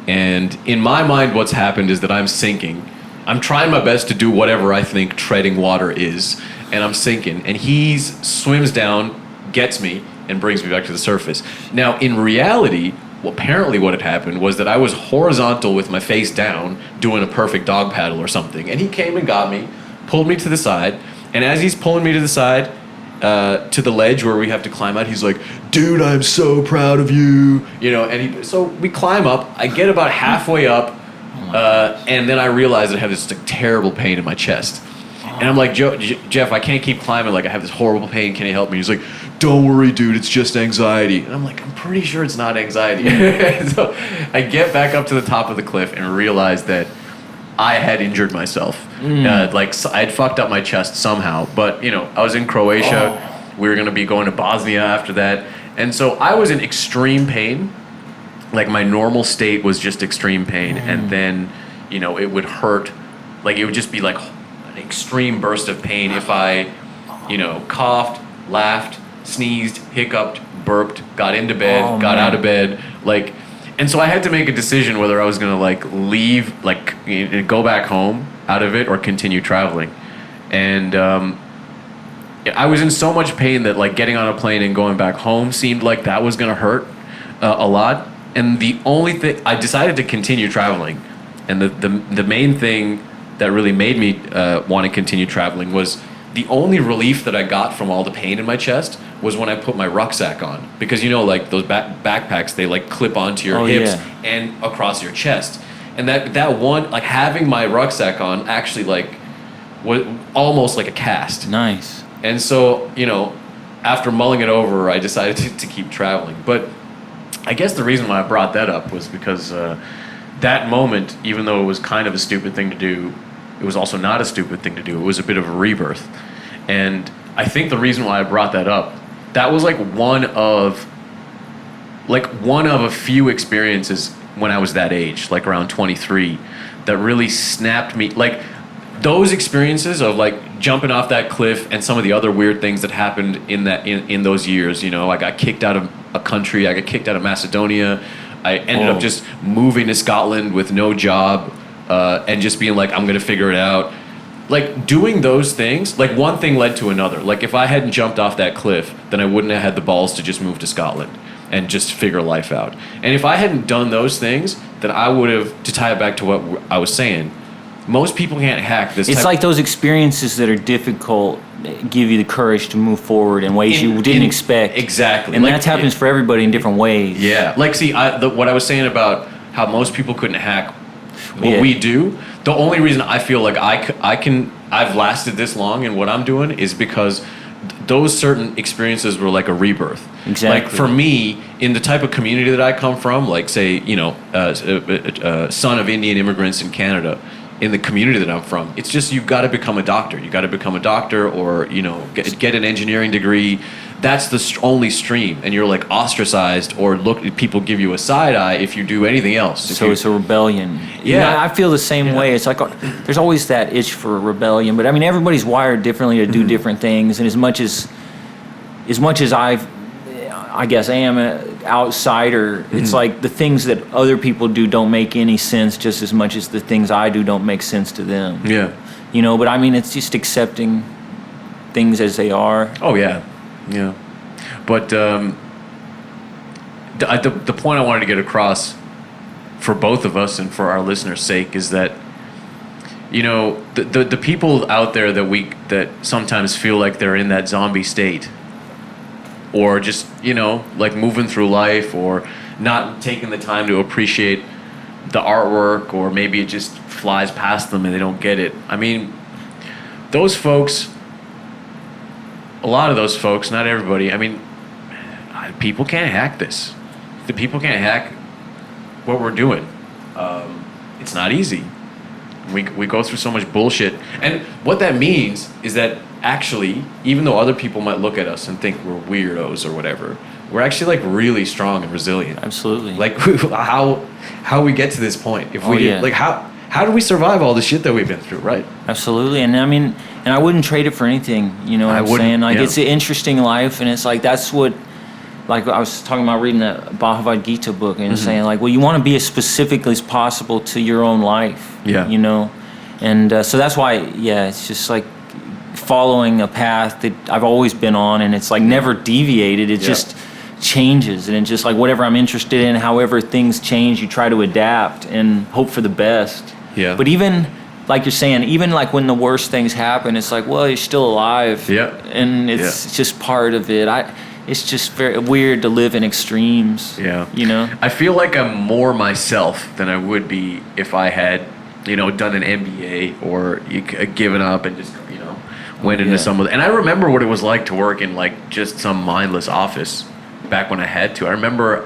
And in my mind, what's happened is that I'm sinking. I'm trying my best to do whatever I think treading water is, and I'm sinking. And he swims down, gets me, and brings me back to the surface. Now, in reality, well, apparently what had happened was that I was horizontal with my face down doing a perfect dog paddle or something. And he came and got me, pulled me to the side. And as he's pulling me to the side, to the ledge where we have to climb out, he's like, dude, I'm so proud of you. So we climb up. I get about halfway up. And then I realize I have this terrible pain in my chest. And I'm like, Jeff, I can't keep climbing. Like, I have this horrible pain. Can you help me? He's like, don't worry, dude. It's just anxiety. And I'm like, I'm pretty sure it's not anxiety. So I get back up to the top of the cliff and realize that I had injured myself. I had fucked up my chest somehow. But, I was in Croatia. Oh. We were going to be going to Bosnia after that. And so I was in extreme pain. Like, my normal state was just extreme pain. And then, it would hurt. Like, it would just be like an extreme burst of pain if I, coughed, laughed, sneezed, hiccuped, burped, got into bed, got man. out of bed, like, and so I had to make a decision whether I was gonna like leave, like go back home out of it, or continue traveling, and I was in so much pain that like getting on a plane and going back home seemed like that was gonna hurt a lot, and the only thing I decided to continue traveling, and the main thing that really made me want to continue traveling was the only relief that I got from all the pain in my chest was when I put my rucksack on, because you know, like those backpacks, they like clip onto your hips and across your chest, and that one, like having my rucksack on actually like was almost like a cast. Nice. And so, you know, after mulling it over, I decided to keep traveling. But I guess the reason why I brought that up was because that moment, even though it was kind of a stupid thing to do, it was also not a stupid thing to do. It was a bit of a rebirth. And I think the reason why I brought that up, that was like one of a few experiences when I was that age, like around 23, that really snapped me. Like those experiences of like jumping off that cliff and some of the other weird things that happened in those years. You know, I got kicked out of a country. I got kicked out of Macedonia. I ended up just moving to Scotland with no job, and just being like, I'm gonna figure it out. Like doing those things, like one thing led to another. Like if I hadn't jumped off that cliff, then I wouldn't have had the balls to just move to Scotland and just figure life out. And if I hadn't done those things, then I would have, to tie it back to what I was saying, most people can't hack this. It's like those experiences that are difficult give you the courage to move forward in ways you didn't expect. Exactly. And that happens for everybody in different ways. Yeah. Like, see, what I was saying about how most people couldn't hack what we do, the only reason I feel like I've lasted this long in what I'm doing is because those certain experiences were like a rebirth. Exactly. Like for me, in the type of community that I come from, like say, you know, son of Indian immigrants in Canada, in the community that I'm from, it's just you've got to become a doctor. You got to become a doctor, or you know, get an engineering degree. That's the only stream, and you're like ostracized, or people give you a side eye if you do anything else. So it's a rebellion. Yeah, you know, I feel the same way. It's like there's always that itch for a rebellion, but I mean everybody's wired differently to do different things, and as much as I guess I am an outsider, it's like the things that other people do don't make any sense just as much as the things I do don't make sense to them. Yeah. You know, but I mean, it's just accepting things as they are. Oh, yeah. Yeah. But the point I wanted to get across for both of us and for our listeners' sake is that, you know, the people out there that sometimes feel like they're in that zombie state, or just, you know, like moving through life, or not taking the time to appreciate the artwork, or maybe it just flies past them and they don't get it. I mean, those folks, a lot of those folks, not everybody, I mean, people can't hack this. The people can't hack what we're doing. It's not easy. We go through so much bullshit. And what that means is that actually, even though other people might look at us and think we're weirdos or whatever, we're actually like really strong and resilient. Absolutely. Like how we get to this point. If we like how do we survive all the shit that we've been through, right? Absolutely. And I mean, and I wouldn't trade it for anything, you know what I'm saying? Like it's an interesting life, and it's like that's what, like I was talking about reading the Bhagavad Gita book and saying like, well, you want to be as specific as possible to your own life. Yeah. You know? And so that's why, it's just like following a path that I've always been on, and it's like never deviated. It just changes, and it's just like whatever I'm interested in, however things change, you try to adapt and hope for the best. Yeah. But even like you're saying, even like when the worst things happen, it's like, well, you're still alive. Yeah. And it's just part of it. It's just very weird to live in extremes. Yeah. You know? I feel like I'm more myself than I would be if I had, you know, done an MBA or given up and just, you know, went into some of the, and I remember what it was like to work in like just some mindless office back when I had to. I remember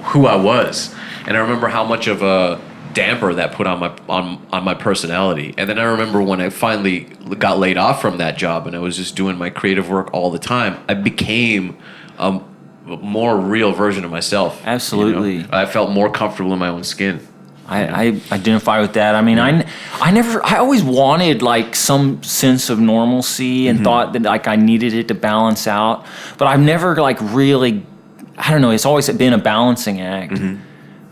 who I was, and I remember how much of a damper that put on my personality. And then I remember when I finally got laid off from that job and I was just doing my creative work all the time, I became a more real version of myself. Absolutely. You know? I felt more comfortable in my own skin. I identify with that. I mean, I always wanted like some sense of normalcy and thought that like I needed it to balance out, but I've never like really, I don't know, it's always been a balancing act.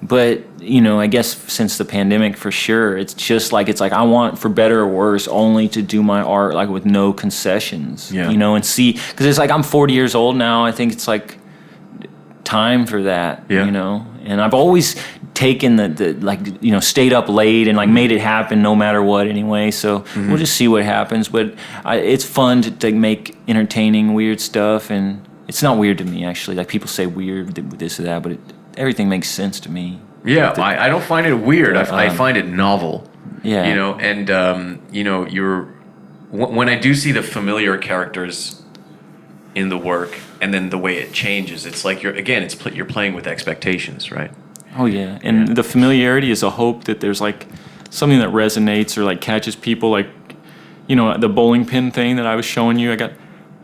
But, you know, I guess since the pandemic, for sure, it's like I want, for better or worse, only to do my art like with no concessions, you know, and see, because it's like I'm 40 years old now. I think it's like time for that, you know, and I've always taken the like, you know, stayed up late and like made it happen no matter what anyway. So we'll just see what happens. But it's fun to make entertaining, weird stuff. And it's not weird to me, actually. Like people say weird, this or that, but everything makes sense to me. Yeah, I don't find it weird. I find it novel. Yeah. You know, and, you know, when I do see the familiar characters in the work and then the way it changes, it's like you're playing with expectations, right? Oh, yeah. And the familiarity is a hope that there's like something that resonates or like catches people, like, you know, the bowling pin thing that I was showing you, I got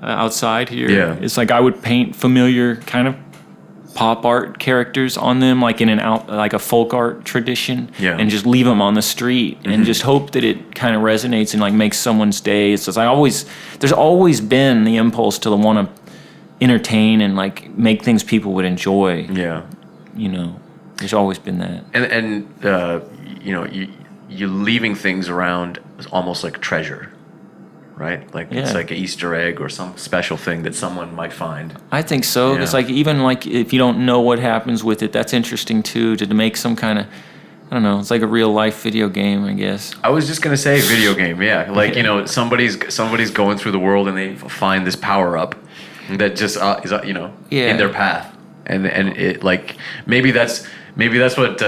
outside here. Yeah. It's like I would paint familiar kind of pop art characters on them, like in like a folk art tradition, and just leave them on the street and just hope that it kind of resonates and like makes someone's day. It's just there's always been the impulse to want to entertain and like make things people would enjoy. Yeah, you know, there's always been that. And you know, you're leaving things around almost like treasure. Right? Like it's like an Easter egg or some special thing that someone might find. I think so. It's like even like if you don't know what happens with it, that's interesting too, to make some kind of, I don't know, it's like a real life video game, I guess. I was just gonna say video game, yeah. Like, you know, somebody's going through the world and they find this power up that just is, you know, in their path. And it like maybe that's what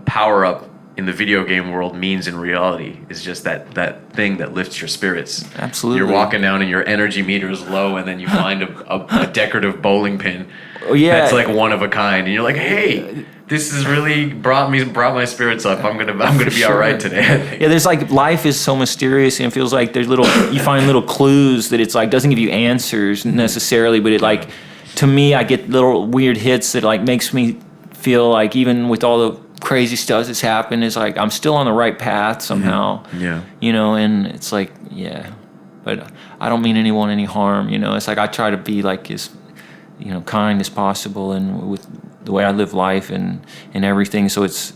power up in the video game world means in reality, is just that thing that lifts your spirits. Absolutely. You're walking down and your energy meter is low, and then you find a decorative bowling pin that's like one of a kind, and you're like, hey, this has really brought my spirits up. I'm gonna be all right today, I think. Yeah, there's like, life is so mysterious, and it feels like there's you find little clues that it's like doesn't give you answers necessarily, but it like, to me, I get little weird hits that like makes me feel like even with all the crazy stuff that's happened, is like I'm still on the right path somehow. Yeah. You know, and it's like, but I don't mean anyone any harm, you know. It's like I try to be like as, you know, kind as possible, and with the way I live life and everything. So it's,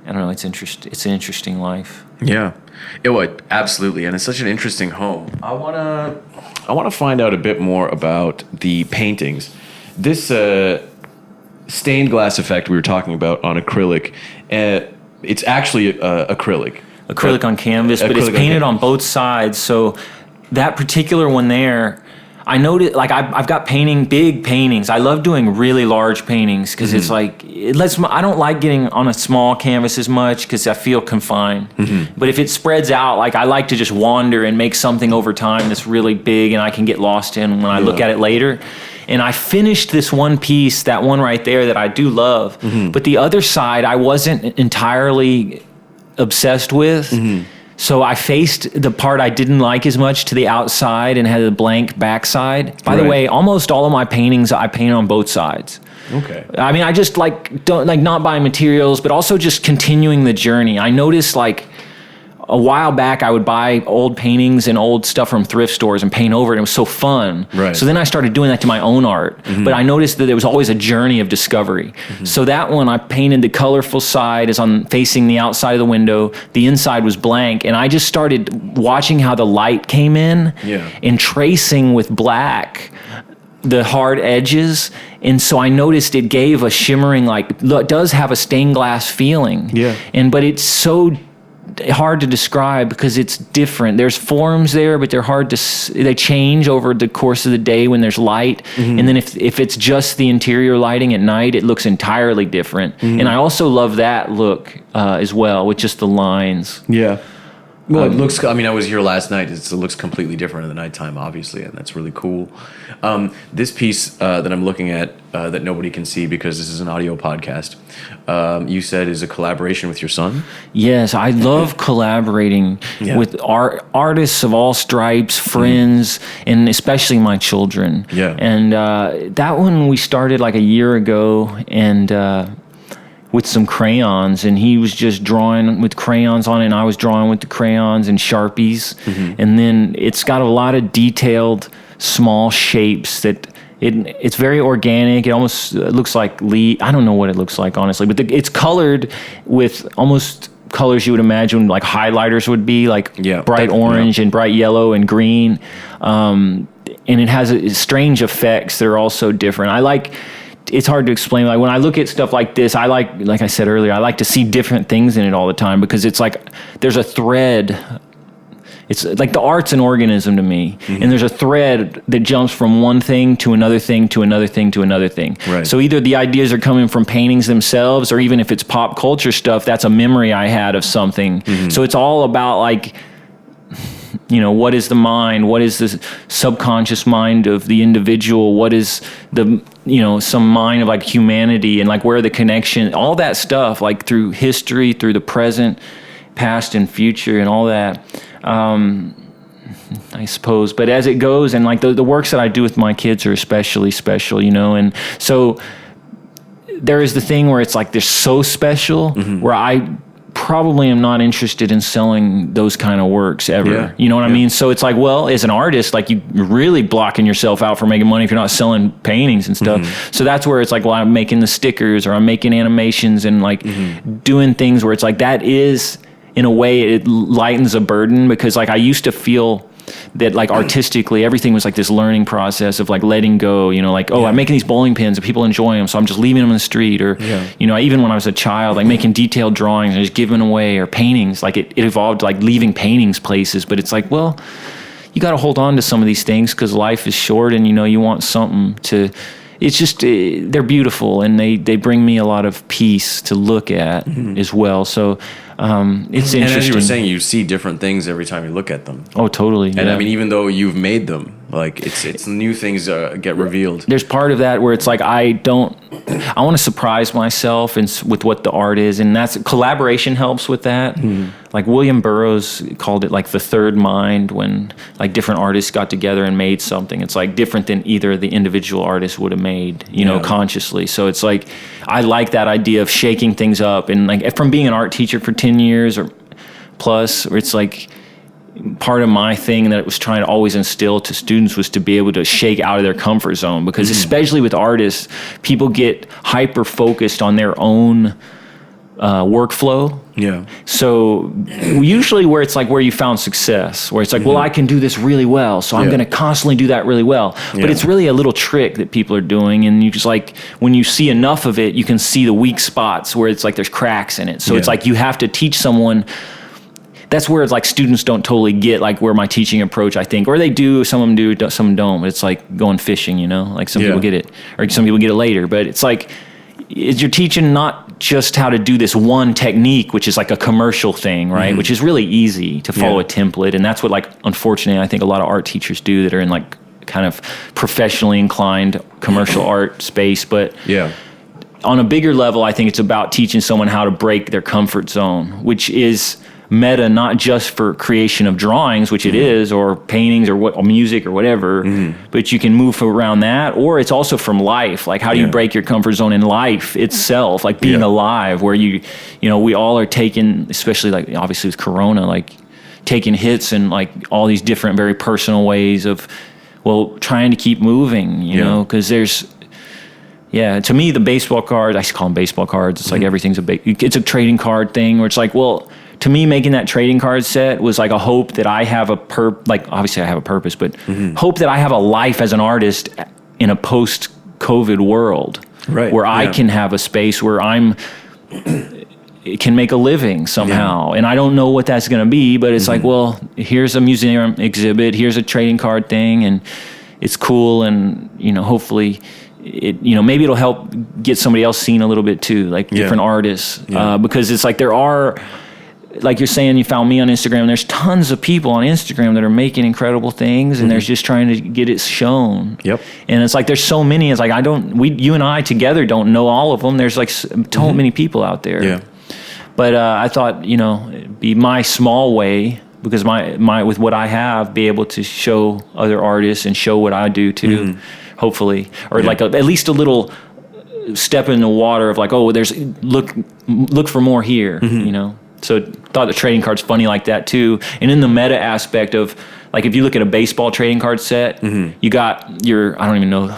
I don't know, it's an interesting life. Yeah. It would, absolutely, and it's such an interesting home. I wanna find out a bit more about the paintings. This stained glass effect we were talking about on acrylic, it's actually acrylic. Acrylic on canvas, but it's painted on both sides. So that particular one there, I noticed, like I've got big paintings. I love doing really large paintings because it's like, I don't like getting on a small canvas as much because I feel confined. But if it spreads out, like I like to just wander and make something over time that's really big and I can get lost in when I look at it later. And I finished this one piece, that one right there, that I do love. But the other side, I wasn't entirely obsessed with. So I faced the part I didn't like as much to the outside and had a blank backside. By the way, almost all of my paintings, I paint on both sides. Okay. I mean, I just don't like not buying materials, but also just continuing the journey. I noticed like a while back, I would buy old paintings and old stuff from thrift stores and paint over it. It was so fun. Right. So then I started doing that to my own art. But I noticed that there was always a journey of discovery. So that one, I painted the colorful side is on facing the outside of the window. The inside was blank. And I just started watching how the light came in and tracing with black the hard edges. And so I noticed it gave a shimmering, like, it does have a stained glass feeling. But it's so hard to describe because it's different. There's forms there, but they're hard to, they change over the course of the day when there's light. And then if it's just the interior lighting at night, it looks entirely different. And I also love that look as well, with just the lines. Well, it looks, I mean, I was here last night. It looks completely different in the nighttime, obviously, and that's really cool. This piece that I'm looking at that nobody can see because this is an audio podcast, you said is a collaboration with your son? Yes, I love collaborating with artists of all stripes, friends, and especially my children. And that one we started like a year ago, and with some crayons, and he was just drawing with crayons on it, and I was drawing with the crayons and Sharpies. And then it's got a lot of detailed small shapes that it's very organic. It almost looks like I don't know what it looks like, honestly, but it's colored with almost colors you would imagine like highlighters would be, like bright orange and bright yellow and green. And it has strange effects that are also different. It's hard to explain. Like when I look at stuff like this, like I said earlier, I like to see different things in it all the time, because it's like there's a thread. It's like the art's an organism to me, and there's a thread that jumps from one thing to another thing to another thing to another thing. Right. So either the ideas are coming from paintings themselves, or even if it's pop culture stuff, that's a memory I had of something. So it's all about like, what is the mind? What is the subconscious mind of the individual? What is the, some mind of like humanity, and like where are the connection, all that stuff, like through history, through the present, past and future and all that. I suppose, but as it goes, and like the works that I do with my kids are especially special, and so there is the thing where it's like they're so special, where I probably am not interested in selling those kind of works ever. Yeah. You know what I mean? So it's like, well, as an artist, like you're really blocking yourself out for making money if you're not selling paintings and stuff. So that's where it's like, well, I'm making the stickers, or I'm making animations, and like doing things where it's like, that is, in a way, it lightens a burden, because like I used to feel that like artistically everything was like this learning process of like letting go, I'm making these bowling pins and people enjoy them, so I'm just leaving them in the street, or even when I was a child, like making detailed drawings and just giving away, or paintings, like it evolved to like leaving paintings places. But it's like, well, you got to hold on to some of these things, because life is short, and you want something to, it's just, they're beautiful, and they bring me a lot of peace to look at as well. So it's interesting. And as you were saying, you see different things every time you look at them. Oh, totally. And I mean, even though you've made them, like it's new things get revealed. There's part of that where it's like I want to surprise myself with what the art is, and that's collaboration helps with that. Like William Burroughs called it like the third mind, when like different artists got together and made something. It's like different than either the individual artist would have made, consciously. So it's like I like that idea of shaking things up, and like from being an art teacher for 10 years or plus, where it's like part of my thing that it was trying to always instill to students was to be able to shake out of their comfort zone, because especially with artists, people get hyper focused on their own workflow. Yeah. So usually where it's like where you found success, where it's like, well, I can do this really well, so I'm going to constantly do that really well. But it's really a little trick that people are doing, and you just like, when you see enough of it, you can see the weak spots where it's like there's cracks in it. So it's like you have to teach someone. That's where it's like students don't totally get like where my teaching approach, I think, or they do, some of them do, some don't, but it's like going fishing, like some people get it, or some people get it later, but it's like, you're teaching not just how to do this one technique, which is like a commercial thing, right? Which is really easy to follow a template. And that's what, like, unfortunately, I think a lot of art teachers do that are in like kind of professionally inclined commercial art space. But on a bigger level, I think it's about teaching someone how to break their comfort zone, which is meta, not just for creation of drawings, which it is, or paintings, or music, or whatever, but you can move around that, or it's also from life. Like, how do you break your comfort zone in life itself, like being alive, where we all are taking, especially like obviously with Corona, like taking hits and like all these different very personal ways of, trying to keep moving, because there's, to me, the baseball cards, I call them baseball cards. It's like everything's it's a trading card thing, where it's like, to me, making that trading card set was like a hope that I have obviously I have a purpose, but hope that I have a life as an artist in a post-COVID world, where I can have a space where can make a living somehow. And I don't know what that's going to be, but it's like, here's a museum exhibit, here's a trading card thing, and it's cool, and, hopefully maybe it'll help get somebody else seen a little bit too, like different artists, because it's like there are, like you're saying, you found me on Instagram. There's tons of people on Instagram that are making incredible things, and they're just trying to get it shown. Yep. And it's like there's so many. It's like you and I together don't know all of them. There's like so many people out there. Yeah. But I thought, it'd be my small way, because my with what I have, be able to show other artists and show what I do too, hopefully, or like at least a little step in the water of like, oh, there's look for more here, you know. So thought the trading card's funny like that too. And in the meta aspect of like if you look at a baseball trading card set, you got your, I don't even know,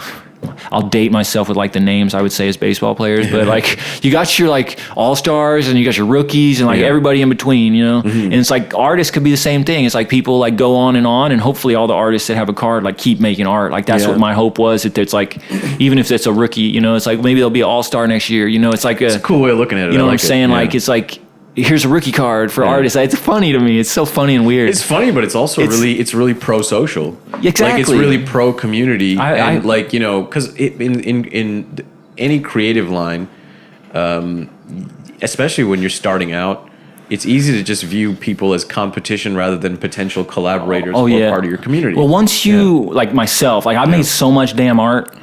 I'll date myself with like the names I would say as baseball players, but like you got your like all-stars and you got your rookies and like everybody in between, you know. And it's like artists could be the same thing. It's like people like go on, and hopefully all the artists that have a card like keep making art. Like that's what my hope was, that it's like even if it's a rookie, you know, it's like maybe they'll be an all-star next year, you know. It's like it's a cool way of looking at it. You know what I'm saying? Like it's like here's a rookie card for artists. It's funny to me. It's so funny and weird. It's funny, but it's also it's really pro-social. Exactly. Like it's really pro-community. And like, you know, because in any creative line, especially when you're starting out, it's easy to just view people as competition rather than potential collaborators or part of your community. Well, once you, like myself, like I've made so much damn art.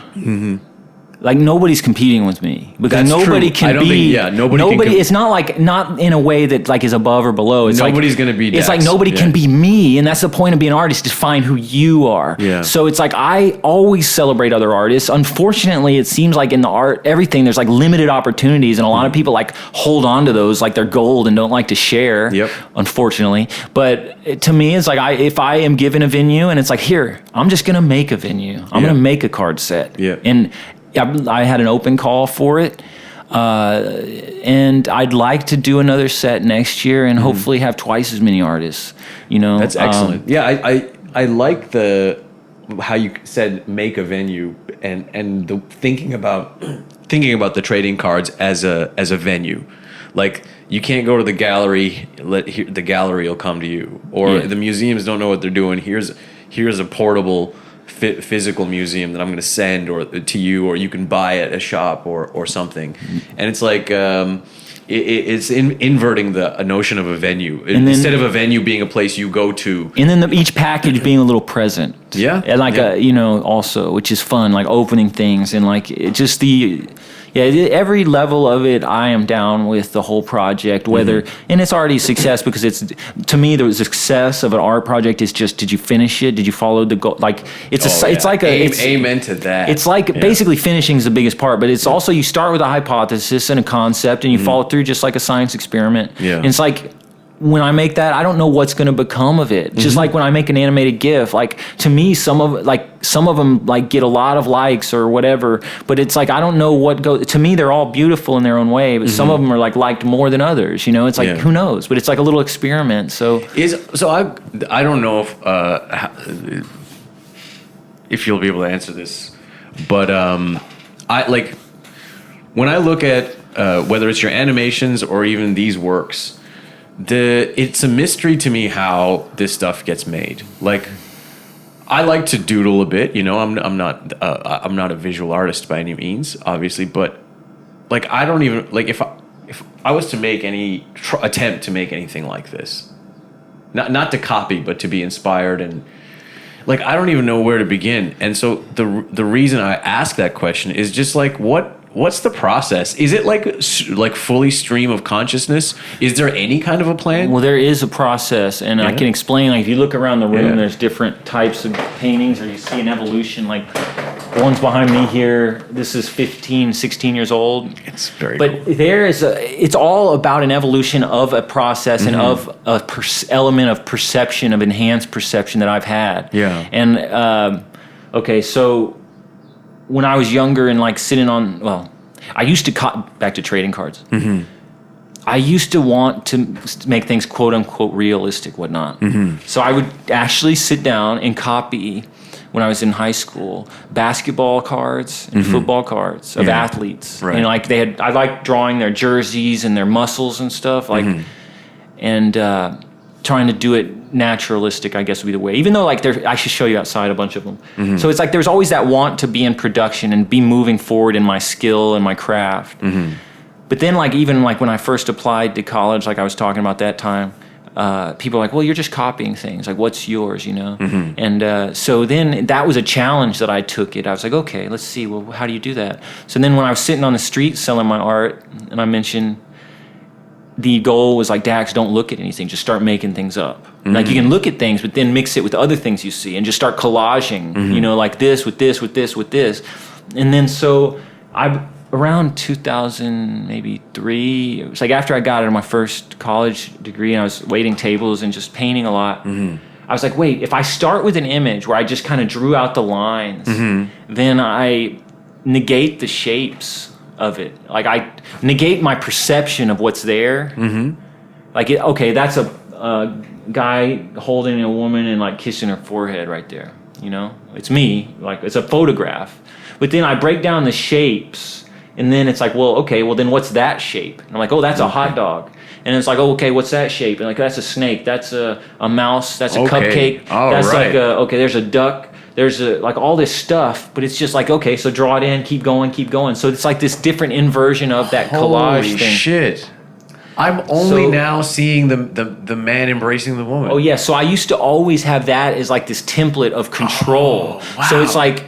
Like nobody's competing with me because That's nobody true. can be. Nobody. It's not like not in a way that like is above or below. It's nobody's gonna be. It's like nobody can be me, and that's the point of being an artist: to find who you are. Yeah. So it's like I always celebrate other artists. Unfortunately, it seems like in the art, everything there's like limited opportunities, and a lot of people like hold on to those like they're gold and don't like to share. Yep. Unfortunately, but to me, it's like if I am given a venue and it's like here, I'm just gonna make a venue. I'm gonna make a card set. Yeah. And I had an open call for it, and I'd like to do another set next year and hopefully have twice as many artists. You know, that's excellent. I like how you said make a venue and the thinking about the trading cards as a venue. Like you can't go to the gallery, the gallery will come to you, or the museums don't know what they're doing. Here's a portable physical museum that I'm going to send or to you, or you can buy at a shop or something. And it's like it's inverting the notion of a venue, instead of a venue being a place you go to, and then each package being a little present. And like you know, also, which is fun, like opening things and like it just every level of it, I am down with the whole project. Whether and it's already a success because it's, to me, the success of an art project is just, did you finish it? Did you follow the goal? Like it's like amen to that. It's like basically finishing is the biggest part, but it's also you start with a hypothesis and a concept and you follow through just like a science experiment. And it's like, when I make that, I don't know what's going to become of it. Just like when I make an animated GIF, like to me, some of them like get a lot of likes or whatever, but it's like I don't know what goes. To me, they're all beautiful in their own way, but some of them are like liked more than others. You know, it's like who knows? But it's like a little experiment. So I don't know if you'll be able to answer this, but I like when I look at whether it's your animations or even these works. It's a mystery to me how this stuff gets made. Like, I like to doodle a bit, you know. I'm not a visual artist by any means, obviously, but like I don't even like if I was to make any attempt to make anything like this, not to copy, but to be inspired, and like I don't even know where to begin. And so the reason I ask that question is just like what's the process? Is it like fully stream of consciousness? Is there any kind of a plan? Well, there is a process, and I can explain. Like, if you look around the room, there's different types of paintings, or you see an evolution. Like, the one's behind me here, this is 15, 16 years old. It's very But cool. it's all about an evolution of a process and of a element of perception, of enhanced perception that I've had. Yeah. And, okay, so when I was younger and like sitting on, I used to back to trading cards. I used to want to make things quote unquote realistic, whatnot. So I would actually sit down and copy, when I was in high school, basketball cards and football cards of athletes. Right. And like I liked drawing their jerseys and their muscles and stuff, like, and trying to do it naturalistic, I guess would be the way. Even though like I should show you outside a bunch of them. So it's like there's always that want to be in production and be moving forward in my skill and my craft. But then like even like when I first applied to college, like I was talking about that time, people are like, well, you're just copying things. Like, what's yours, you know? And so then that was a challenge that I took it. I was like, okay, let's see. Well, how do you do that? So then when I was sitting on the street selling my art, and I mentioned the goal was like, Dax, don't look at anything. Just start making things up. Like you can look at things, but then mix it with other things you see and just start collaging, you know, like this with this, with this, with this. And then so around 2000, maybe 3. It was like after I got out of my first college degree and I was waiting tables and just painting a lot. I was like, wait, if I start with an image where I just kind of drew out the lines, then I negate the shapes of it. Like I negate my perception of what's there. Like, okay, that's a guy holding a woman and like kissing her forehead right there. You know, it's me. Like it's a photograph. But then I break down the shapes, and then it's like, well, okay, well then what's that shape? And I'm like, oh, that's a hot dog. And it's like, oh, okay, what's that shape? And like, that's a snake. That's a mouse. That's a cupcake. That's like okay, there's a duck. There's like all this stuff, but it's just like, okay, so draw it in, keep going. So it's like this different inversion of that collage Holy thing. shit. I'm only now seeing the man embracing the woman. Oh yeah, so I used to always have that as like this template of control. Oh, wow. So it's like,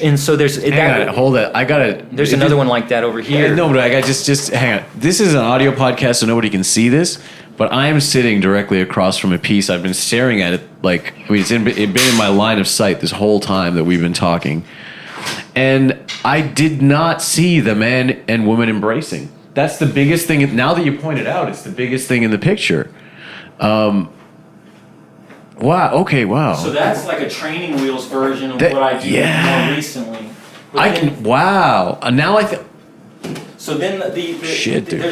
and so there's Hang on, hold it. I gotta. There's another one like that over here. Yeah, no, but I got just hang on. This is an audio podcast, so nobody can see this. But I am sitting directly across from a piece. I've been staring at it like, I mean, it's been in my line of sight this whole time that we've been talking, and I did not see the man and woman embracing. That's the biggest thing. Now that you point it out, it's the biggest thing in the picture. Wow. Okay. Wow. So that's like a training wheels version of what I do more recently. Wow. Now I think. So then Shit, dude.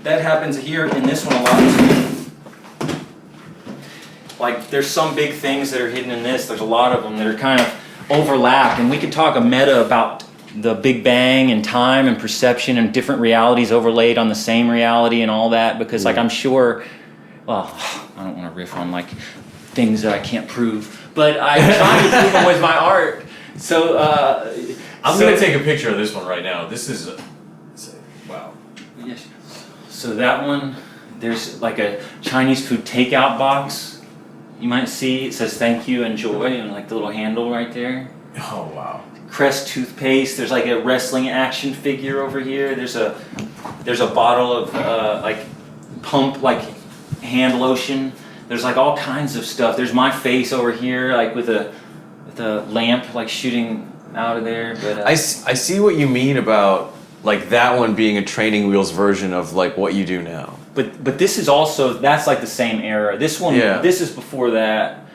That happens here in this one a lot too. Like there's some big things that are hidden in this. There's a lot of them that are kind of overlapped, and we could talk a meta about the Big Bang and time and perception and different realities overlaid on the same reality and all that, because like I'm sure, well, I don't want to riff on like things that I can't prove, but I try to prove them with my art. So I'm gonna take a picture of this one right now. This is wow. Yes. So that one, there's like a Chinese food takeout box. You might see it says thank you, enjoy, and like the little handle right there. Oh wow. Crest toothpaste. There's like a wrestling action figure over here. There's a bottle of like pump like hand lotion. There's like all kinds of stuff. There's my face over here, like with a lamp like shooting out of there. But I see what you mean about like that one being a training wheels version of like what you do now. But this is also, that's like the same era. This one, this is before that.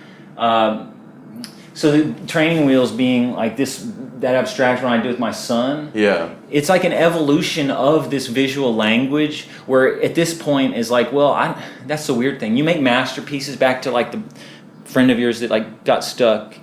So the training wheels being like that abstraction I do with my son. Yeah. It's like an evolution of this visual language where at this point is like, well, that's the weird thing. You make masterpieces, back to like the friend of yours that like got stuck.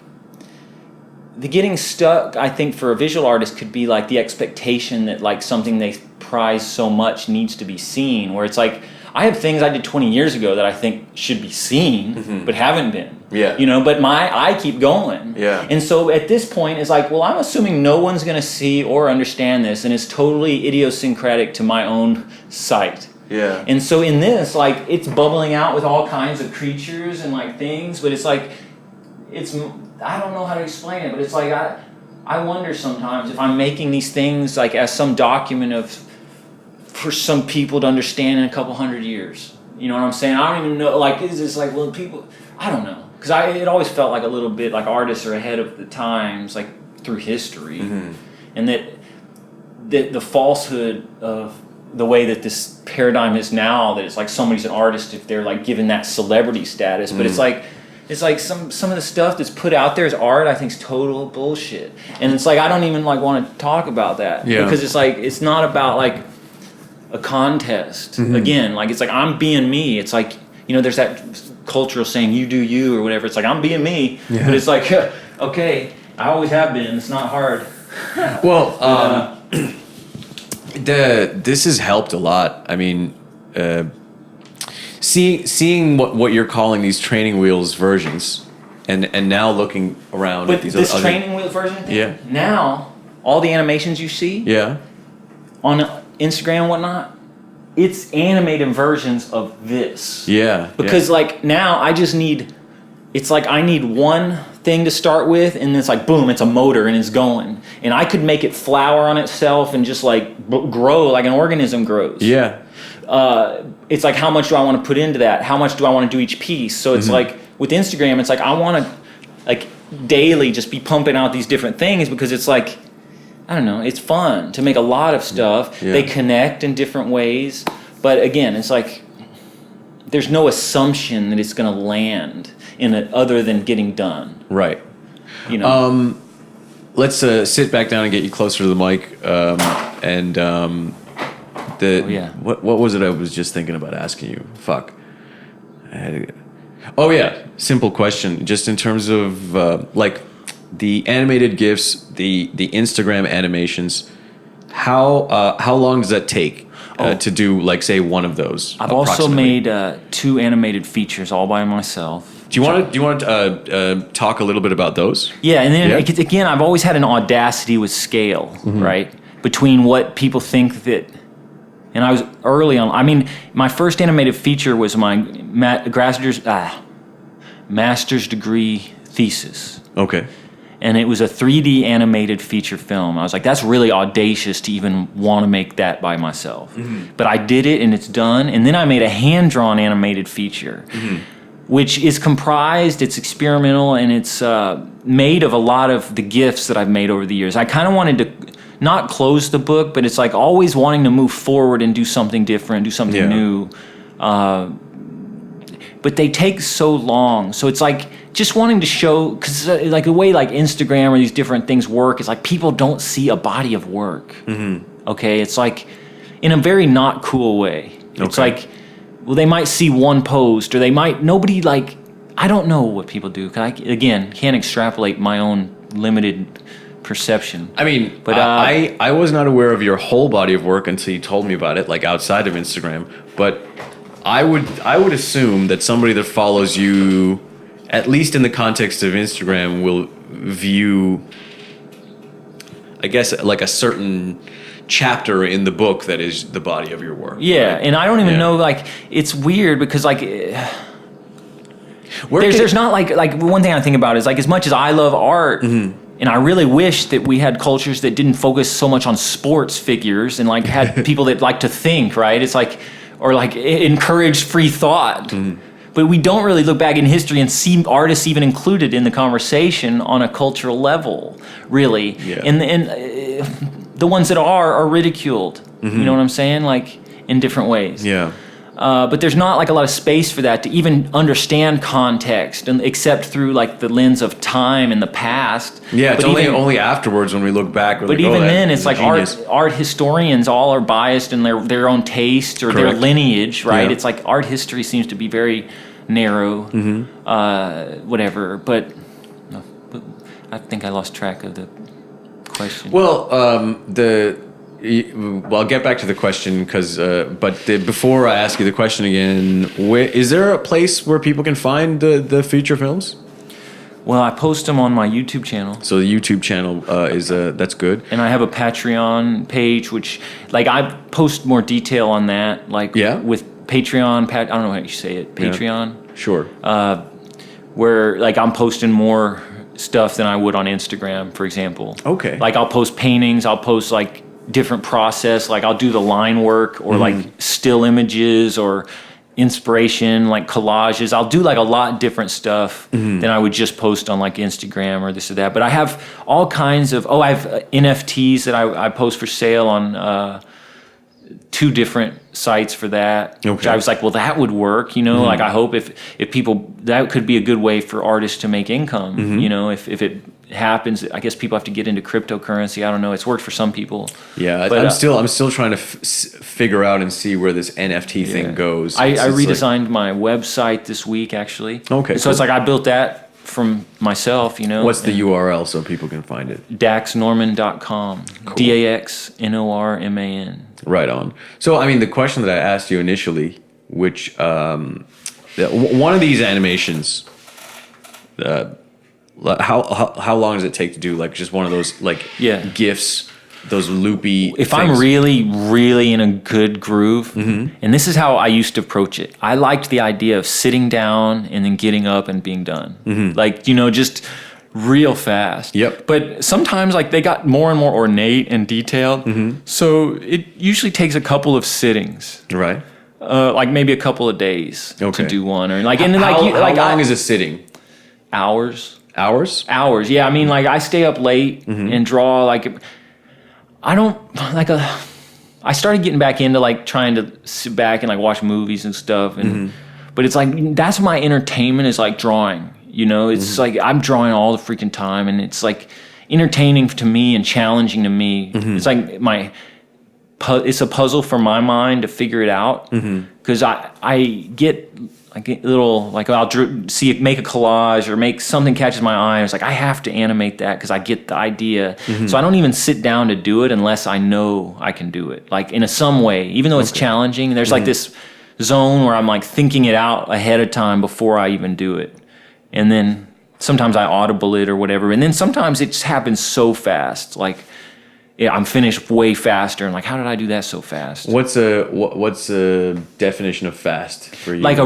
The getting stuck, I think, for a visual artist could be like the expectation that like something they prize so much needs to be seen, where it's like, I have things I did 20 years ago that I think should be seen, but haven't been. Yeah. You know, but I keep going. Yeah. And so at this point, it's like, well, I'm assuming no one's going to see or understand this, and it's totally idiosyncratic to my own sight. Yeah. And so in this, like, it's bubbling out with all kinds of creatures and like things, but it's like, I don't know how to explain it, but it's like, I wonder sometimes if I'm making these things like as some document for some people to understand in a couple hundred years. You know what I'm saying? I don't even know, like, is this like, well, people, I don't know. Because it always felt like a little bit like artists are ahead of the times, like through history. And that the falsehood of the way that this paradigm is now, that it's like somebody's an artist if they're like given that celebrity status. But it's like some of the stuff that's put out there as art, I think is total bullshit. And it's like, I don't even like want to talk about that. Yeah. Because it's like, it's not about like a contest. Again, like, it's like, I'm being me. It's like, you know, there's that cultural saying, you do you, or whatever. It's like, I'm being me. Yeah. But it's like, okay, I always have been. It's not hard. Well, this has helped a lot. I mean, seeing what you're calling these training wheels versions, and now looking around at these this training wheel version thing, now all the animations you see on Instagram and whatnot, it's animated versions of this. Yeah. Because like now I just need, it's like I need one thing to start with, and it's like boom, it's a motor and it's going. And I could make it flower on itself and just like grow like an organism grows. Yeah. It's like, how much do I want to put into that? How much do I want to do each piece? So it's like with Instagram, it's like I want to like daily just be pumping out these different things, because it's like, I don't know, it's fun to make a lot of stuff. Yeah. They connect in different ways. But again, it's like there's no assumption that it's going to land in it other than getting done. Right. You know. Let's sit back down and get you closer to the mic. What was it I was just thinking about asking you? Fuck. Simple question. Just in terms of like the animated GIFs, the Instagram animations. How long does that take to do, like, say, one of those? I've also made 2 animated features all by myself. Do you want to talk a little bit about those? Yeah, and then again, I've always had an audacity with scale, right? Between what people think that, and I was early on. I mean, my first animated feature was my master's degree thesis. Okay. And it was a 3D animated feature film. I was like, that's really audacious to even want to make that by myself. Mm-hmm. But I did it, and it's done. And then I made a hand-drawn animated feature, which is comprised, it's experimental, and it's made of a lot of the GIFs that I've made over the years. I kind of wanted to not close the book, but it's like always wanting to move forward and do something different, do something new. But they take so long. So it's like just wanting to show, because like the way like Instagram or these different things work is like people don't see a body of work. Mm-hmm. Okay, it's like in a very not cool way. Okay. It's like, well, they might see one post, or they might, nobody like, I don't know what people do. Cause I, again, can't extrapolate my own limited perception. I mean, but I was not aware of your whole body of work until you told me about it, like outside of Instagram. But I would assume that somebody that follows you, at least in the context of Instagram, will view, I guess, like a certain chapter in the book that is the body of your work. Yeah, right? And I don't even know, like, it's weird because, like, there's not, like, one thing I think about is, like, as much as I love art, and I really wish that we had cultures that didn't focus so much on sports figures and, like, had people that like to think, right? It's like, or, like, encourage free thought. But we don't really look back in history and see artists even included in the conversation on a cultural level, really. Yeah. And the ones that are ridiculed. You know what I'm saying? Like, in different ways. Yeah. But there's not like a lot of space for that to even understand context, and except through like the lens of time and the past. Yeah, it's but only afterwards when we look back. But even then, it's like art historians all are biased in their own taste or their lineage, right? Yeah. It's like art history seems to be very narrow, whatever. But I think I lost track of the question. Well, I'll get back to the question before I ask you the question again, is there a place where people can find the feature films? Well, I post them on my YouTube channel. So the YouTube channel that's good. And I have a Patreon page, which like I post more detail on that, like with Patreon. I don't know how you say it. Patreon. Yeah. Sure. Where like I'm posting more stuff than I would on Instagram, for example. Okay. Like I'll post paintings. I'll post like different process, like I'll do the line work or like still images or inspiration, like collages. I'll do like a lot different stuff than I would just post on like Instagram or this or that. But I have all kinds of I have NFTs that I post for sale on 2 different sites for that. Okay. Which I was like, well, that would work, you know. Like I hope if people, that could be a good way for artists to make income. You know, if it happens, I guess people have to get into cryptocurrency. I don't know. It's worked for some people. Yeah, but I'm still trying to figure out and see where this NFT thing goes. I redesigned my website this week, actually. Okay, so it's like I built that from myself, you know. What's the URL so people can find it? DaxNorman.com. Cool. DaxNorman. Right on. So, I mean, the question that I asked you initially, which one of these animations, how long does it take to do? Like just one of those like GIFs, those loopy. If things? I'm really, really in a good groove, and this is how I used to approach it. I liked the idea of sitting down and then getting up and being done. Like, you know, just real fast. Yep. But sometimes like they got more and more ornate and detailed. So it usually takes a couple of sittings. Right. Like maybe a couple of days to do one, or like and then how long is a sitting? Hours. Hours? Yeah, I mean, like I stay up late and draw. Like I don't like I started getting back into like trying to sit back and like watch movies and stuff, and but it's like that's my entertainment is like drawing. You know, it's like I'm drawing all the freaking time, and it's like entertaining to me and challenging to me. It's like it's a puzzle for my mind to figure it out because I get little like I'll make a collage or make something catches my eye. It's like I have to animate that because I get the idea. So I don't even sit down to do it unless I know I can do it. Like in some way, even though it's challenging. There's like this zone where I'm like thinking it out ahead of time before I even do it, and then sometimes I audible it or whatever, and then sometimes it just happens so fast, like. Yeah, I'm finished way faster, and like, how did I do that so fast? What's a definition of fast for you? Like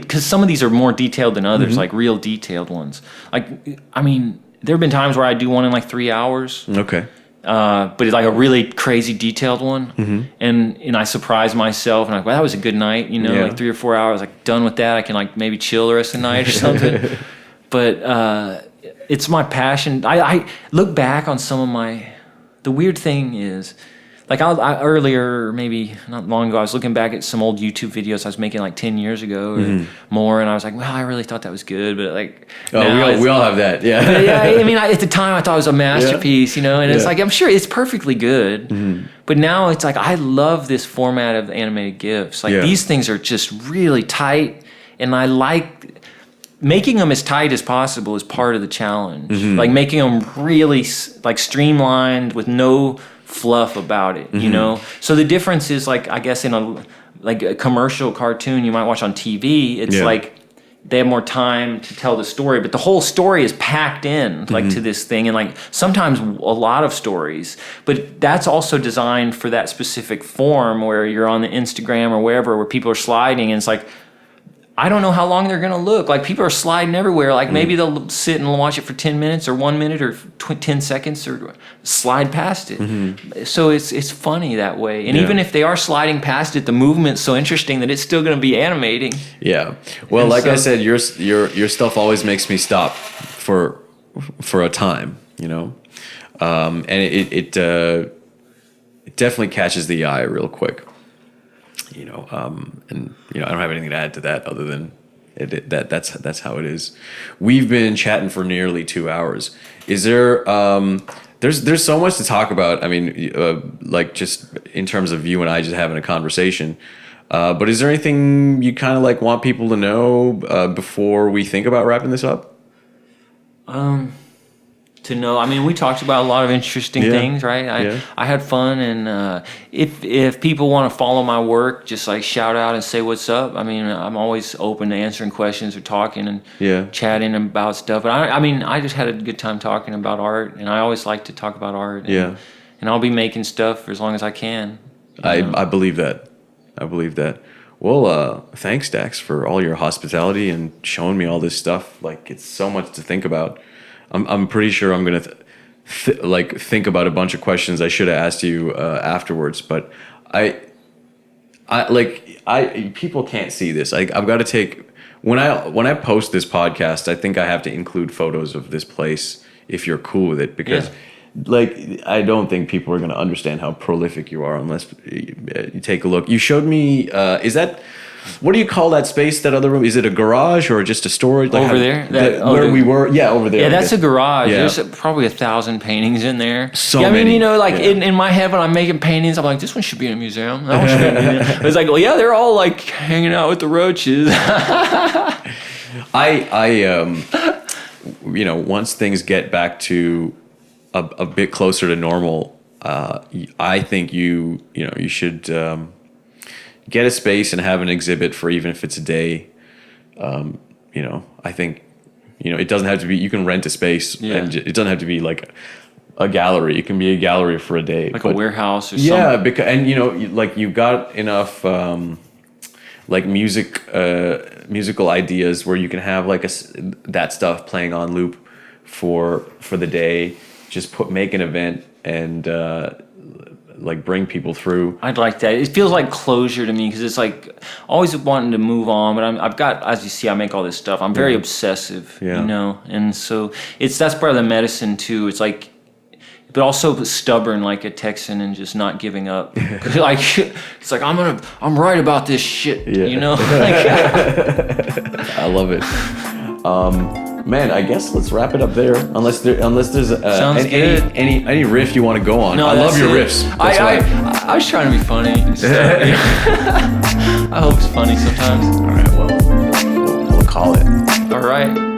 because some of these are more detailed than others, like real detailed ones. Like, I mean, there have been times where I do one in like 3 hours. Okay. But it's like a really crazy detailed one, and I surprise myself, and I'm like, well, that was a good night, you know, like 3 or 4 hours, like done with that. I can like maybe chill the rest of the night or something. But it's my passion. I look back on some of my. The weird thing is, like I earlier, maybe not long ago, I was looking back at some old YouTube videos I was making like 10 years ago or more, and I was like, well, I really thought that was good, but like... Oh, we all have that, yeah. Yeah, I mean, at the time I thought it was a masterpiece, you know, and it's like, I'm sure it's perfectly good, but now it's like, I love this format of animated GIFs. Like these things are just really tight, and I like... Making them as tight as possible is part of the challenge. Like making them really like streamlined with no fluff about it, you know? So the difference is like, I guess in a commercial cartoon you might watch on TV, it's like they have more time to tell the story, but the whole story is packed in like to this thing, and like sometimes a lot of stories, but that's also designed for that specific form where you're on the Instagram or wherever where people are sliding, and it's like, I don't know how long they're going to look. Like, people are sliding everywhere. Like, maybe they'll sit and watch it for 10 minutes or 1 minute or 10 seconds or slide past it. So it's funny that way. And even if they are sliding past it, the movement's so interesting that it's still going to be animating. Yeah. Well, and like I said, your stuff always makes me stop for a time, you know? And it definitely catches the eye real quick. You know, and you know, I don't have anything to add to that other than that's how it is. We've been chatting for nearly 2 hours. Is there? There's so much to talk about. I mean, like just in terms of you and I just having a conversation. But is there anything you kind of like want people to know before we think about wrapping this up? To know, I mean, we talked about a lot of interesting things, right? I had fun, and if people want to follow my work, just like shout out and say what's up. I mean, I'm always open to answering questions or talking and chatting about stuff. But I mean, I just had a good time talking about art, and I always like to talk about art. And, and I'll be making stuff for as long as I can. I believe that. I believe that. Well, thanks, Dax, for all your hospitality and showing me all this stuff. Like, it's so much to think about. I'm pretty sure I'm gonna think about a bunch of questions I should have asked you afterwards, but I people can't see this. I've got to take when I post this podcast. I think I have to include photos of this place if you're cool with it, because like I don't think people are gonna understand how prolific you are unless you take a look. You showed me. Is that? What do you call that space, that other room? Is it a garage or just a storage? Like over there? Where we were? Yeah, over there. Yeah, that's a garage. Yeah. There's probably 1,000 paintings in there. So many. I mean, you know, like in my head when I'm making paintings, I'm like, this one should be in a museum. That one should be in a museum. It's like, well, yeah, they're all like hanging out with the roaches. You know, once things get back to a bit closer to normal, I think you should... get a space and have an exhibit for even if it's a day. You know, I think, you know, it doesn't have to be, you can rent a space and it doesn't have to be like a gallery. It can be a gallery for a day. Like a warehouse or something. Yeah, because, and you know, like you've got enough like musical ideas where you can have like that stuff playing on loop for the day. Just make an event and like bring people through. I'd like that. It feels like closure to me because it's like always wanting to move on, but I've got, as you see, I make all this stuff. I'm very obsessive, you know, and so that's part of the medicine too. It's like but also stubborn like a Texan and just not giving up. Like it's like I'm right about this shit. Yeah. You know. I love it. Man, I guess let's wrap it up there. Unless there's any riff you want to go on. No, I love your it. riffs. I was trying to be funny. And stuff. I hope it's funny sometimes. All right, well, we'll call it. All right.